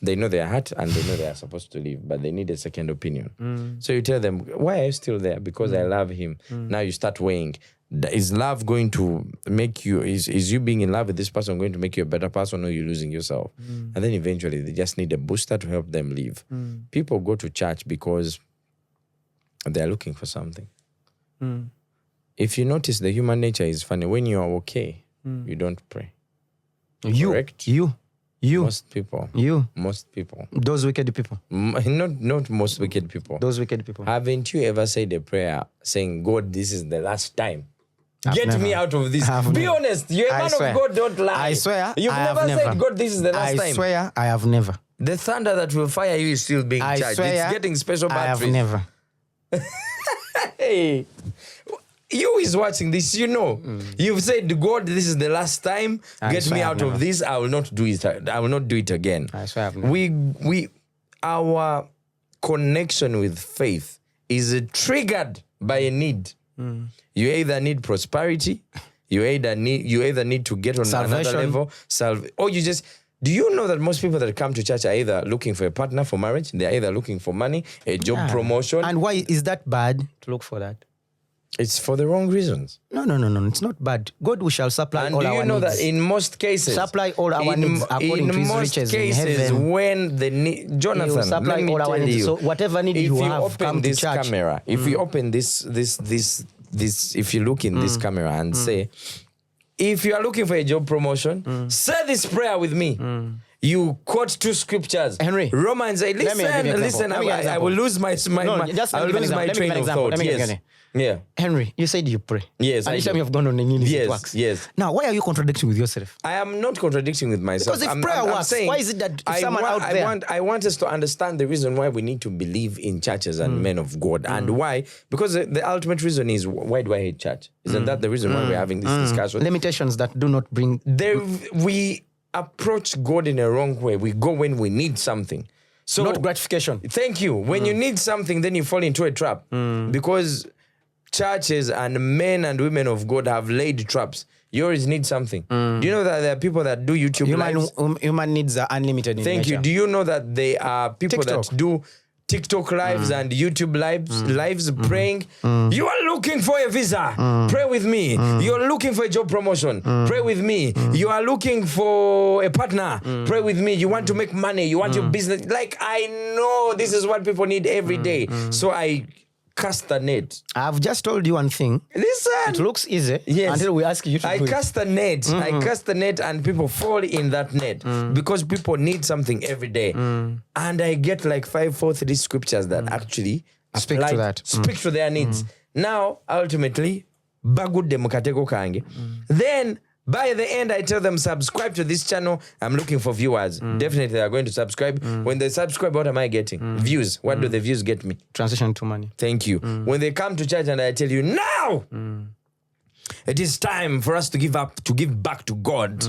They know they are hurt and they know they are supposed to leave, but they need a second opinion. So you tell them, why are you still there? Because I love him. Now you start weighing. Is love going to make you, is you being in love with this person going to make you a better person, or you losing yourself? And then eventually they just need a booster to help them leave. People go to church because they're looking for something. If you notice, the human nature is funny. When you are okay, you don't pray. Correct? Most people. Most people. Those wicked people. Not most wicked people. Those wicked people. Haven't you ever said a prayer saying, God, this is the last time? Get me out of this. Be honest. You're a man of God, don't lie. I swear. You've never said, God, this is the last time. I swear, I have never. The thunder that will fire you is still being charged. It's getting special batteries. I have never. Hey. You is watching this, you know. You've said, God, this is the last time. Get me out of this. I will not do it. I will not do it again. I swear I've never. Our connection with faith is triggered by a need. You either need prosperity, you either need to get on Salvation. another level, or you just. Do you know that most people that come to church are either looking for a partner for marriage, they're either looking for money, a job promotion. And why is that bad to look for that? It's for the wrong reasons. No. It's not bad. God we shall supply and all our needs. And do you know that in most cases... Supply all our needs according to his riches in heaven. When the need... Jonathan, let me tell you. So whatever need you have, come to church. Camera, if you open this, if you look in this camera and say, if you are looking for a job promotion, say this prayer with me. You quote 2 scriptures. Henry. Romans 8. Listen, I will lose my train of thought. Yes. Yeah. Henry, you said you pray. Yes. And each time you have gone on a news, it works. Yes. Now, why are you contradicting with yourself? I am not contradicting with myself. Because if prayer works, why is it that someone out there... I want us to understand the reason why we need to believe in churches and men of God. And why? Because the ultimate reason is, why do I hate church? Isn't that the reason why we're having this discussion? Limitations that do not bring... We approach God in a wrong way. We go when we need something. So not gratification. Thank you. When you need something, then you fall into a trap. Because churches and men and women of God have laid traps. You always need something. Do you know that there are people that do YouTube lives? Human needs are unlimited in Thank nature. you. Do you know that there are people TikTok. that do TikTok lives and YouTube lives praying. You are looking for a visa. Pray with me. You're looking for a job promotion. Pray with me. You are looking for a partner. Pray with me. You want to make money. You want your business. Like, I know this is what people need every day. So I cast a net. I've just told you one thing. Listen. It looks easy until we ask you to I do it. cast a net. I cast a net and people fall in that net because people need something every day. And I get like 5, 4, 3 scriptures that actually Speak to that. Speak to their needs. Now, ultimately, bagudde mukatego kange. Then, by the end, I tell them, subscribe to this channel. I'm looking for viewers. Definitely, they are going to subscribe. When they subscribe, what am I getting? Views. What do the views get me? Transition to money. Thank you. When they come to church and I tell you, now, it is time for us to give back to God.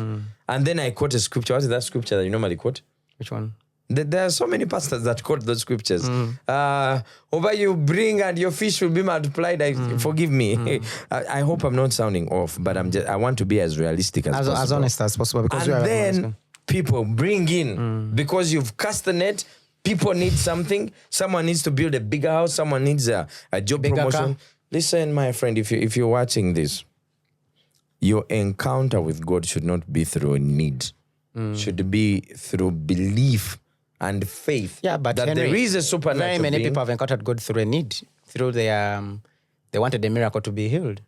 And then I quote a scripture. What is that scripture that you normally quote? Which one? There are so many pastors that quote those scriptures. Over you bring and your fish will be multiplied. Forgive me. I hope I'm not sounding off, but I want to be as realistic as possible. As honest as possible. Because and then people bring in, because you've cast the net, people need something. Someone needs to build a bigger house. Someone needs a job promotion. Listen, my friend, if you're watching this, your encounter with God should not be through a need. Should be through belief and faith. Yeah, but that Henry, there is a supernatural very many being. people have encountered God through a need, through their they wanted a miracle to be healed,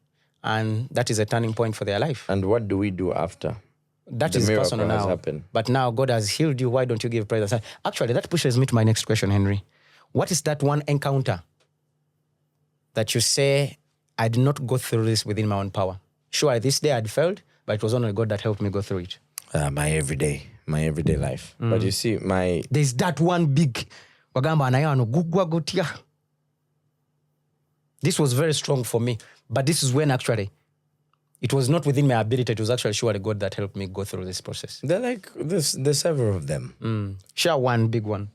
and that is a turning point for their life. And what do we do after? That The is miracle personal has now. happened. But now God has healed you. Why don't you give praise? Actually, that pushes me to my next question, Henry. What is that one encounter that you say, I did not go through this within my own power? Sure, this day I'd failed, but it was only God that helped me go through it. My everyday life. But you see, there's that one big wagamba naye ano gugwa gutya. This was very strong for me, but this is when actually it was not within my ability. It was actually surely God that helped me go through this process. they're like this. There's several of them. Share one big one.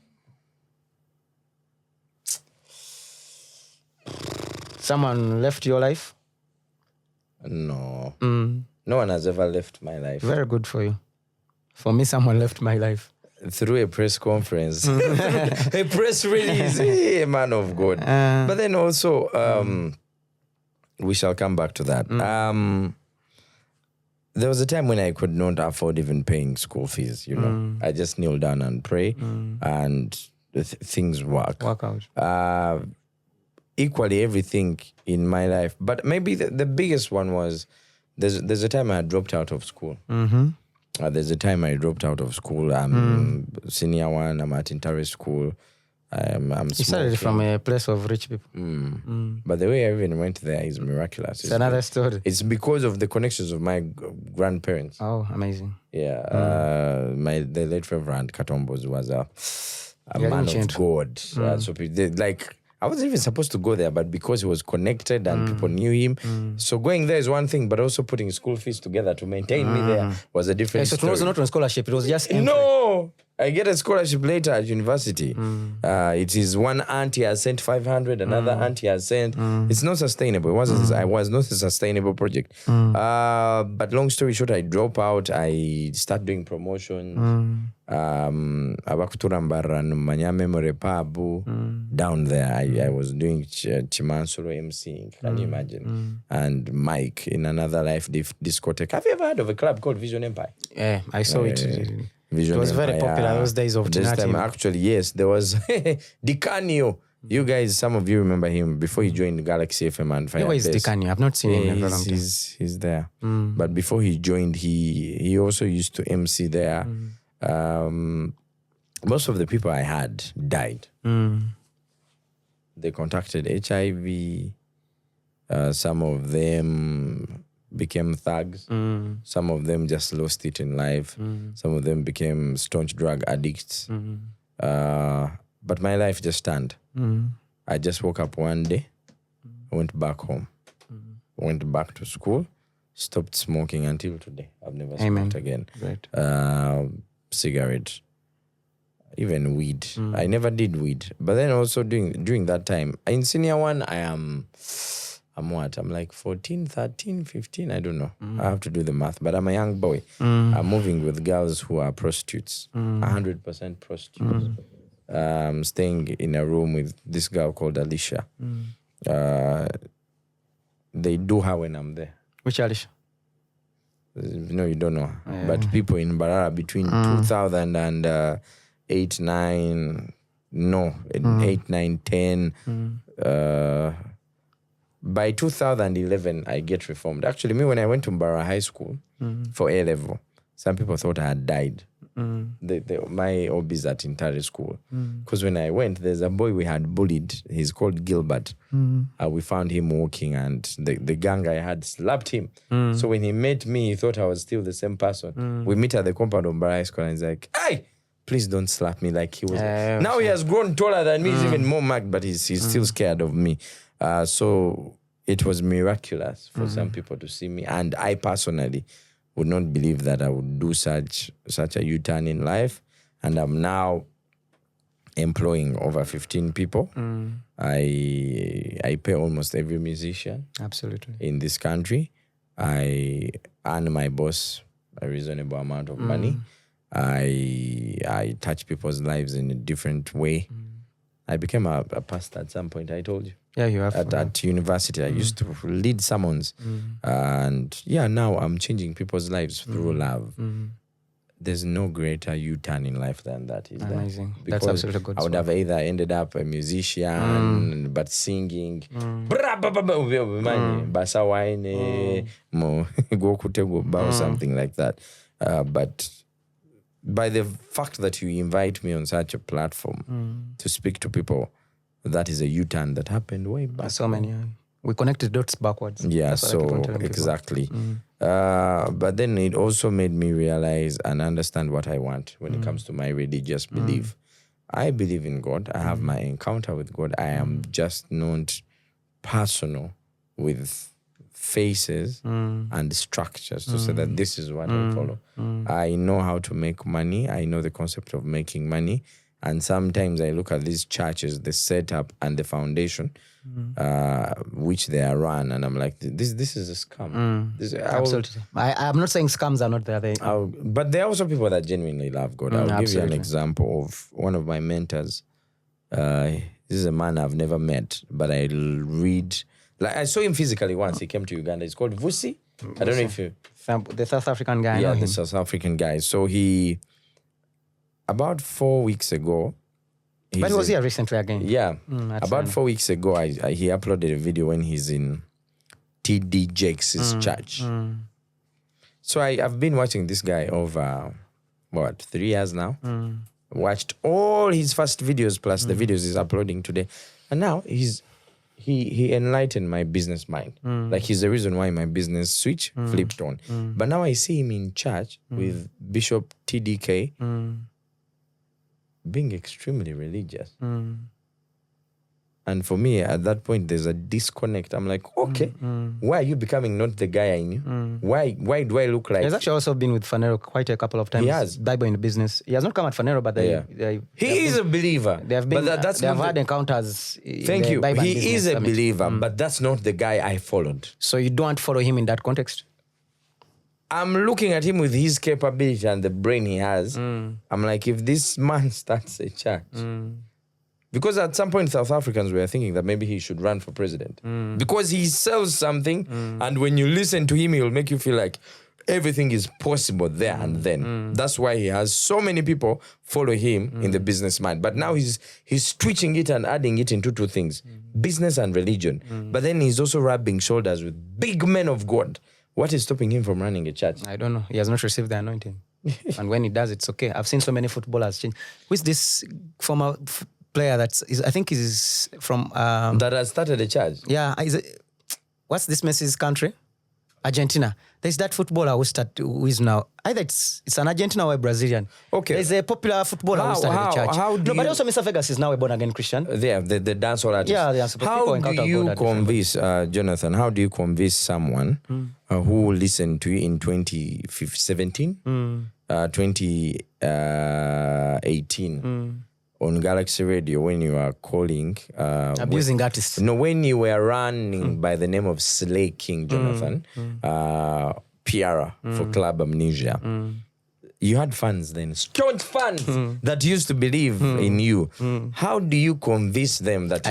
Someone left your life? No. No one has ever left my life. Very good for you. For me, someone left my life. Through a press conference, a press release, a man of God. But then also, we shall come back to that. There was a time when I could not afford even paying school fees, I just kneel down and pray and things work. Work out. Equally everything in my life. But maybe the biggest one was, there's a time I dropped out of school. There's a time I dropped out of school. I'm senior one. I'm at Intare school. I'm You started from a place of rich people. But the way I even went there is miraculous. It's another story. It's because of the connections of my grandparents. Oh, amazing. Yeah. The late Reverend Katombos was a man of God. So I wasn't even supposed to go there, but because he was connected and people knew him. So going there is one thing, but also putting school fees together to maintain me there was a different So story. it was not on scholarship. It was just entry. No, I get a scholarship later at university. It is one auntie has sent 500, another auntie has sent. It's not sustainable. It wasn't. I was not a sustainable project. But long story short, I drop out. I start doing promotion. Abakuturambara Manya Memory Pabu down there. I was doing Chimansolo MCing. Can you imagine? And Mike in another life discotheque. Have you ever heard of a club called Vision Empire? Yeah, I saw it. Vision It was very Empire. popular those days of this Tinati. time. Actually, yes, there was Dicanio. You guys, some of you remember him before he joined Galaxy FM and Where is Dikani? I've not seen him in a very long time. He's there. But before he joined, he also used to MC there. Most of the people I had died. They contracted HIV. Some of them became thugs. Some of them just lost it in life. Some of them became staunch drug addicts. But my life just turned. I just woke up one day, went back home, went back to school, stopped smoking until today. I've never smoked again. Great. Cigarette, even weed. I never did weed. But then also during that time, in senior one, I'm what? I'm like 14, 13, 15, I don't know. I have to do the math, but I'm a young boy. I'm moving with girls who are prostitutes, 100% prostitutes. staying in a room with this girl called Alicia. They do her when I'm there. Which Alicia? No, you don't know. But people in Barara between 2008, 9, 8, 9, 10. By 2011, I get reformed. Actually, me, when I went to Barara High School for A level, some people thought I had died. My hobbies at Intare School. Because when I went, there's a boy we had bullied. He's called Gilbert. We found him walking, and the gang I had slapped him. So when he met me, he thought I was still the same person. We meet at the compound of Barara High School, and he's like, "Hey, please don't slap me." Like he was. Now he has grown taller than me. He's even more marked, but he's still scared of me. So it was miraculous for some people to see me, and I personally would not believe that I would do such a U-turn in life. And I'm now employing over 15 people. I pay almost every musician in this country. I earn my boss a reasonable amount of money. I touch people's lives in a different way. I became a pastor at some point, I told you. Yeah, you have. At university, I used to lead sermons. And now I'm changing people's lives through love. There's no greater U-turn in life than that. Is amazing. That? That's absolutely good. I would have either ended up a musician, but singing. Basa wine, or something like that. But by the fact that you invite me on such a platform to speak to people, that is a U-turn that happened way back. So many. We connected dots backwards. Yeah, so exactly. But then it also made me realize and understand what I want when it comes to my religious belief. I believe in God. I have my encounter with God. I am just not personal with faces and structures to say that this is what I follow. I know how to make money. I know the concept of making money. And sometimes I look at these churches, the setup and the foundation, which they are run, and I'm like, this is a scam. Absolutely. I'm not saying scams are not there. But there are also people that genuinely love God. I'll give you an example of one of my mentors. This is a man I've never met, but I read. Like I saw him physically once. He came to Uganda. He's called Vusi. I don't know if you... The South African guy. Yeah, the South African guy. So he... About 4 weeks ago... But he was here recently again. Yeah. About 4 weeks ago, he uploaded a video when he's in TD Jakes' church. So I've been watching this guy over, 3 years now? Watched all his first videos plus the videos he's uploading today. And now he enlightened my business mind. Like he's the reason why my business switch flipped on. But now I see him in church with Bishop TDK being extremely religious. And for me, at that point, there's a disconnect. I'm like, okay, why are you becoming not the guy I knew? Why do I look like... He's actually also been with Fanero quite a couple of times. He has. Bible in the business. He has not come at Fanero, but he is a believer. They have been. They have had encounters. Thank you. He is a believer, but that's not the guy I followed. So you don't follow him in that context? I'm looking at him with his capability and the brain he has. I'm like, if this man starts a church... Because at some point, South Africans were thinking that maybe he should run for president. Because he sells something, and when you listen to him, he'll make you feel like everything is possible there and then. That's why he has so many people follow him in the business mind. But now he's switching it and adding it into two things, business and religion. But then he's also rubbing shoulders with big men of God. What is stopping him from running a church? I don't know. He has not received the anointing. And when he does, it's okay. I've seen so many footballers change. Who is this former... player I think is from that has started a church. Yeah, what's this Messi's country? Argentina. There's that footballer who is now either it's an Argentina or a Brazilian. Okay, there's a popular footballer who started a church. But also Mr. Vegas is now a born again Christian. Yeah, the dancehall artist. Yeah, how do you convince Jonathan? How do you convince someone who listened to you in 2017, 2018? On Galaxy Radio when you are calling... abusing artists. No, when you were running by the name of Slay King, Jonathan, Piara for Club Amnesia. you had fans then, staunch fans that used to believe in you. How do you convince them that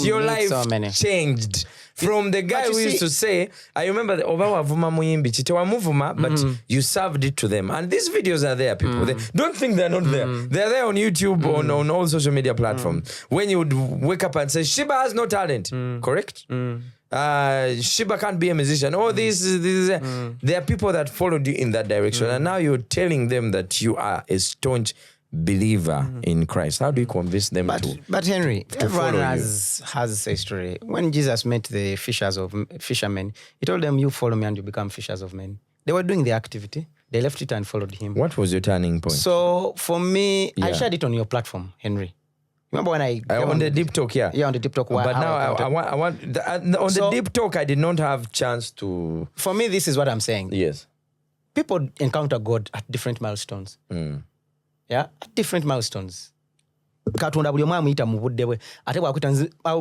your life changed? From the guy who used to say, I remember Oba wavuma muyimbi chitewa muvuma, but you served it to them. And these videos are there, people. They don't think they're not there. They're there on YouTube, on all social media platforms. When you would wake up and say, Shiba has no talent, correct? Shiba can't be a musician. There are people that followed you in that direction. And now you're telling them that you are a staunch believer in Christ. How do you convince them But Henry, everyone has a story. When Jesus met the fishermen, he told them, you follow me and you become fishers of men. They were doing the activity. They left it and followed him. What was your turning point? So for me, I shared it on your platform, Henry. Remember when on the deep talk, yeah, on the deep talk. But now I want the deep talk. I did not have chance to. For me, this is what I'm saying. Yes, people encounter God at different milestones. Yeah, at different milestones. I'll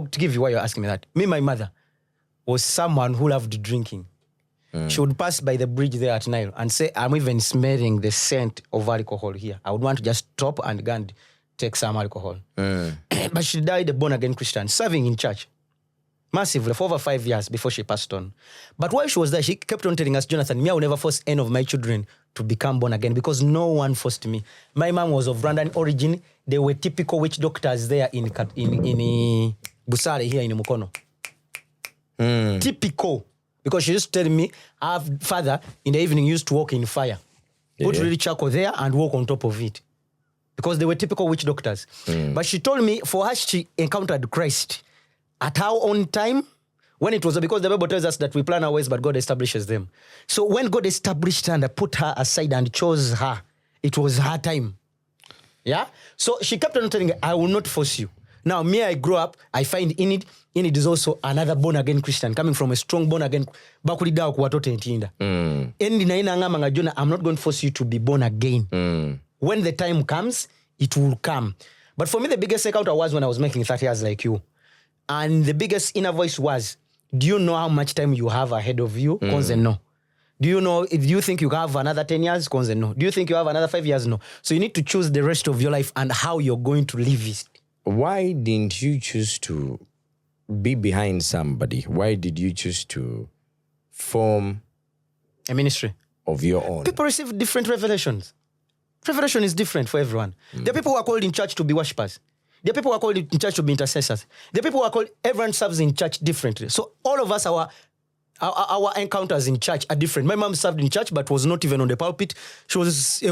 give you why you're asking me that. Me, my mother was someone who loved drinking. She would pass by the bridge there at Nile and say, I'm even smelling the scent of alcohol here. I would want to just stop and go and take some alcohol. But she died a born-again Christian, serving in church. Massively, for over 5 years before she passed on. But while she was there, she kept on telling us, Jonathan, me, I will never force any of my children to become born again because no one forced me. My mom was of Rwandan origin. They were typical witch doctors there in Busare here in Mukono. Typical. Because she used to tell me, our father in the evening used to walk in fire. Put really charcoal there and walk on top of it. Because they were typical witch doctors. But she told me, for her, she encountered Christ at her own time, when it was, because the Bible tells us that we plan our ways, but God establishes them. So when God established her and put her aside and chose her, it was her time. Yeah? So she kept on telling me, I will not force you. Now, me, I grew up, I find Enid is also another born-again Christian, coming from a strong born-again. I'm not going to force you to be born again. When the time comes, it will come. But for me, the biggest encounter was when I was making 30 years like you. And the biggest inner voice was, do you know how much time you have ahead of you? Konze no. Do you know, if you think you have another 10 years? Konze no. Do you think you have another 5 years? No. So you need to choose the rest of your life and how you're going to live it. Why didn't you choose to be behind somebody? Why did you choose to form a ministry of your own? People receive different revelations. Revelation is different for everyone. There are people who are called in church to be worshippers. There are people who are called in church to be intercessors. There are people who are called, everyone serves in church differently. So all of us, our encounters in church are different. My mom served in church but was not even on the pulpit. She was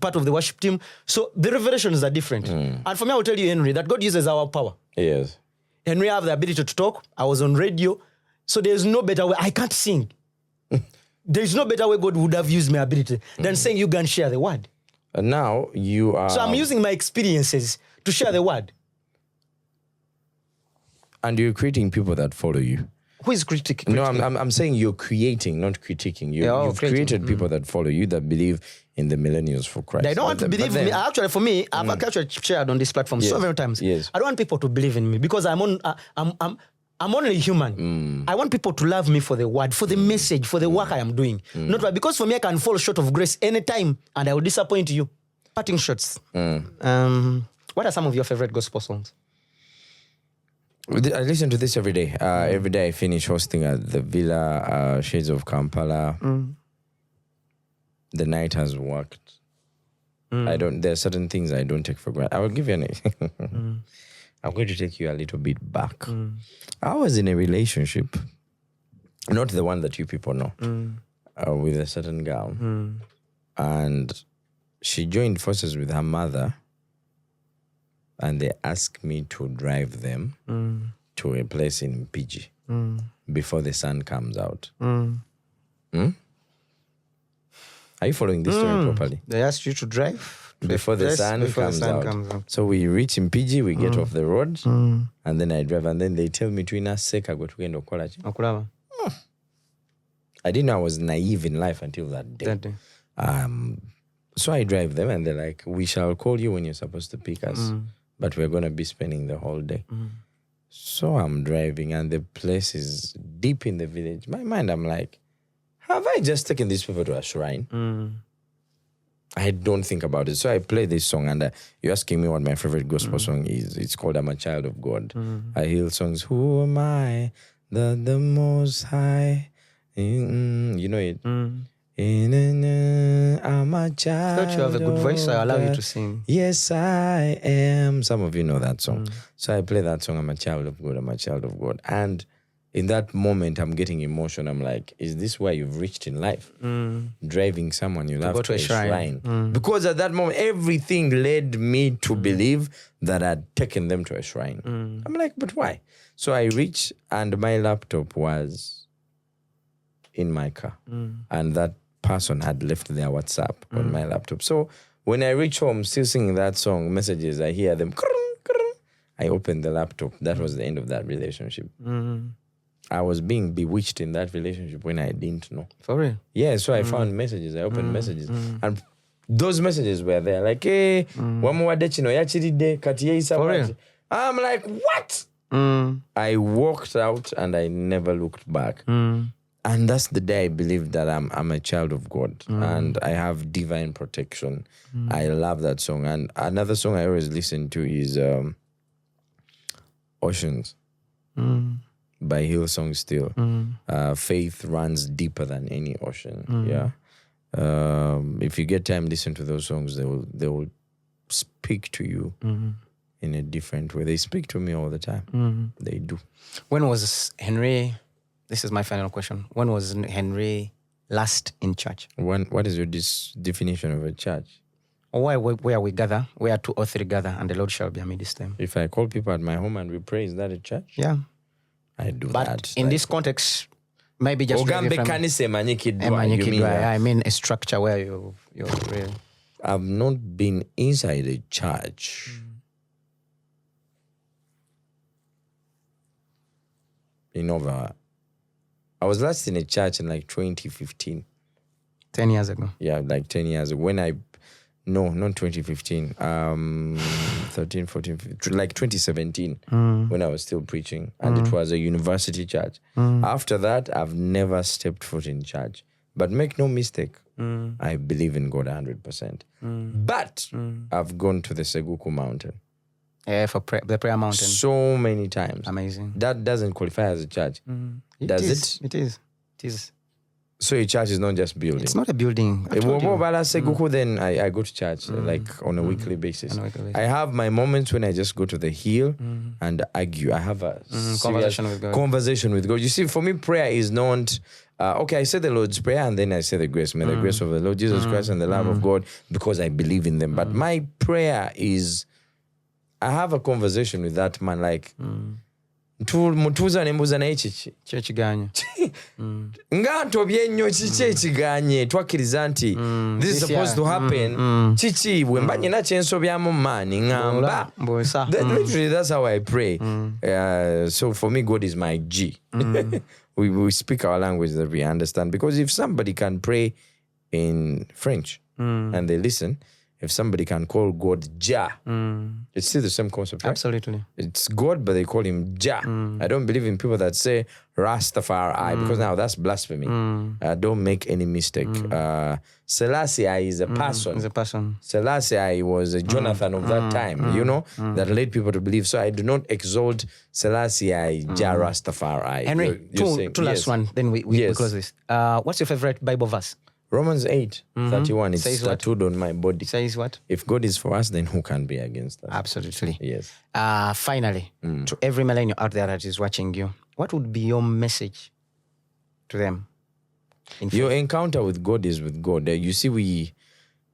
part of the worship team. So the revelations are different. And for me, I will tell you, Henry, that God uses our power. Yes. Henry, I have the ability to talk. I was on radio. So there's no better way. I can't sing. There's no better way God would have used my ability than saying you can share the word. And now you are... So I'm using my experiences to share the word. And you're creating people that follow you. Who is critiquing? No, I'm saying you're creating, not critiquing. You've created people that follow you, that believe in the millennials for Christ. They don't want to believe in me. Actually, for me, I've actually shared on this platform so many times. Yes. I don't want people to believe in me because I'm only human. I want people to love me for the word, for the message, for the work I am doing. Not right, because for me, I can fall short of grace anytime and I will disappoint you. Parting shots. What are some of your favorite gospel songs? I listen to this every day. Every day I finish hosting at the Villa, Shades of Kampala. The night has worked. There are certain things I don't take for granted. I will give you an I'm going to take you a little bit back. I was in a relationship, not the one that you people know, with a certain girl. And she joined forces with her mother. And they asked me to drive them to a place in PG before the sun comes out. Are you following this story properly? They asked you to drive before the sun comes out. So we reach in PG, we get off the road, and then I drive, and then they tell me to seka go to Okulava. I didn't know I was naive in life until that day. So I drive them, and they're like, "We shall call you when you're supposed to pick us." But we're going to be spending the whole day. So I'm driving and the place is deep in the village. My mind, I'm like, have I just taken these people to a shrine? I don't think about it. So I play this song, and you're asking me what my favorite gospel song is. It's called "I'm a Child of God." I hear songs. Who am I? The Most High. You know it. I'm a child. I thought you have a good voice, so I allow you to sing. Yes, I am. Some of you know that song. So I play that song. I'm a child of God. I'm a child of God. And in that moment, I'm getting emotion. I'm like, is this where you've reached in life? Driving someone you love to a shrine. Because at that moment, everything led me to believe that I'd taken them to a shrine. I'm like, but why? So I reached, and my laptop was in my car. And that person had left their WhatsApp on my laptop. So when I reach home, still singing that song, messages, I hear them. I open the laptop. That was the end of that relationship. I was being bewitched in that relationship when I didn't know. For real? Yeah, so I found messages. I opened messages. And those messages were there. Like, hey, For real? I'm like, what? I walked out and I never looked back. And that's the day I believed that I'm a child of God and I have divine protection. I love that song. And another song I always listen to is Oceans. By Hillsong Still. Faith runs deeper than any ocean. Yeah. If you get time, listen to those songs. They will speak to you in a different way. They speak to me all the time. They do. When was Henrie? This is my final question. When was Henrie last in church? What is your definition of a church? Or where we gather, where 2 or 3 gather, and the Lord shall be amidst them. If I call people at my home and we pray, is that a church? Yeah. I do but that. But in this context, maybe just I mean a structure where you're real. I've not been inside a church in over. I was last in a church in like 2015. 10 years ago. Yeah, like 10 years ago. No, not 2015. 13, 14, 15, like 2017 when I was still preaching. And it was a university church. After that, I've never stepped foot in church. But make no mistake, I believe in God 100%. But I've gone to the Seguku mountain. Yeah, for the prayer mountain. So many times. Amazing. That doesn't qualify as a church. Does it? It is. It is. So a church is not just building. It's not a building. Then I go to church like on a weekly basis. I have my moments when I just go to the hill and argue. I have a conversation with God. You see, for me, prayer is not, I say the Lord's Prayer and then I say the grace. May the grace of the Lord Jesus Christ and the love of God, because I believe in them. But my prayer is, I have a conversation with that man like, mutuuza nembuuza naye kiki kyekiganye nga ntobye nnyo kiki ekiganye twakkiriza nti this is supposed to happen kiki bwe mba nyina kyensobyamu maani ngamba literally that's how I pray. So for me, God is my G. We speak our language that we understand, because if somebody can pray in French and they listen, if somebody can call God Jah, it's still the same concept, right? Absolutely. It's God, but they call him Jah. I don't believe in people that say Rastafari, because now that's blasphemy. Don't make any mistake. Selassie is a person. He's a person. Selassie was a Jonathan of that time, that led people to believe. So I do not exalt Selassie, Jah, Rastafari. Henrie, two last one, then we close this. What's your favorite Bible verse? Romans 8:31 is tattooed on my body. Says what? If God is for us, then who can be against us? Absolutely. Yes. Finally, to every millennial out there that is watching you, what would be your message to them? Your encounter with God is with God. You see,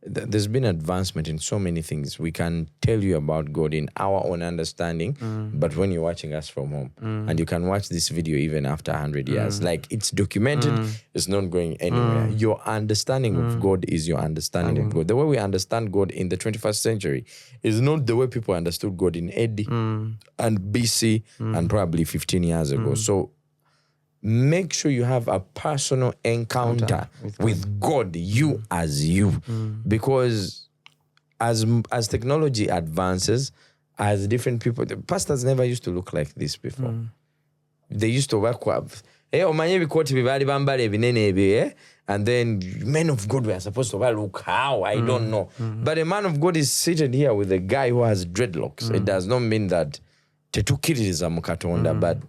there's been advancement in so many things. We can tell you about God in our own understanding, but when you're watching us from home, and you can watch this video even after 100 years, like it's documented, it's not going anywhere. Your understanding of God is your understanding of God. The way we understand God in the 21st century is not the way people understood God in AD and BC and probably 15 years ago. So make sure you have a personal encounter with God, you as you. Because as technology advances, as different people, the pastors never used to look like this before. They used to work with, omanye ebikooti bye baali bambala ebinene ebyo, and then men of God were supposed to look how, I don't know. But a man of God is seated here with a guy who has dreadlocks. It does not mean that tetukiririza mu Katonda, but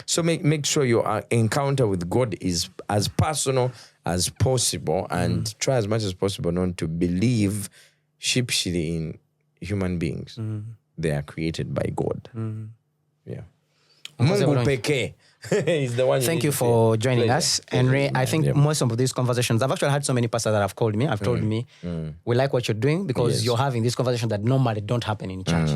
so make sure your encounter with God is as personal as possible, and try as much as possible not to believe sheepishly in human beings. They are created by God. Yeah. Mungu pekee is the one. Thank you for joining us, Henrie. I think most of these conversations, I've actually had so many pastors that have called me. I've told me, we like what you're doing because you're having these conversations that normally don't happen in church.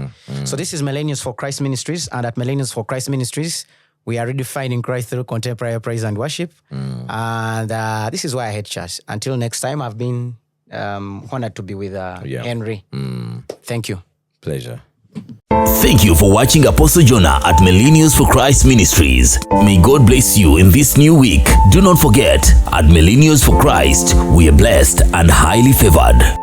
So this is Millennials for Christ Ministries, and at Millennials for Christ Ministries, we are redefining Christ through contemporary praise and worship. And this is why I hate church. Until next time, I've been honored to be with Henrie. Thank you. Pleasure. Thank you for watching Apostle Jonah at Millennials for Christ Ministries. May God bless you in this new week. Do not forget, at Millennials for Christ, we are blessed and highly favored.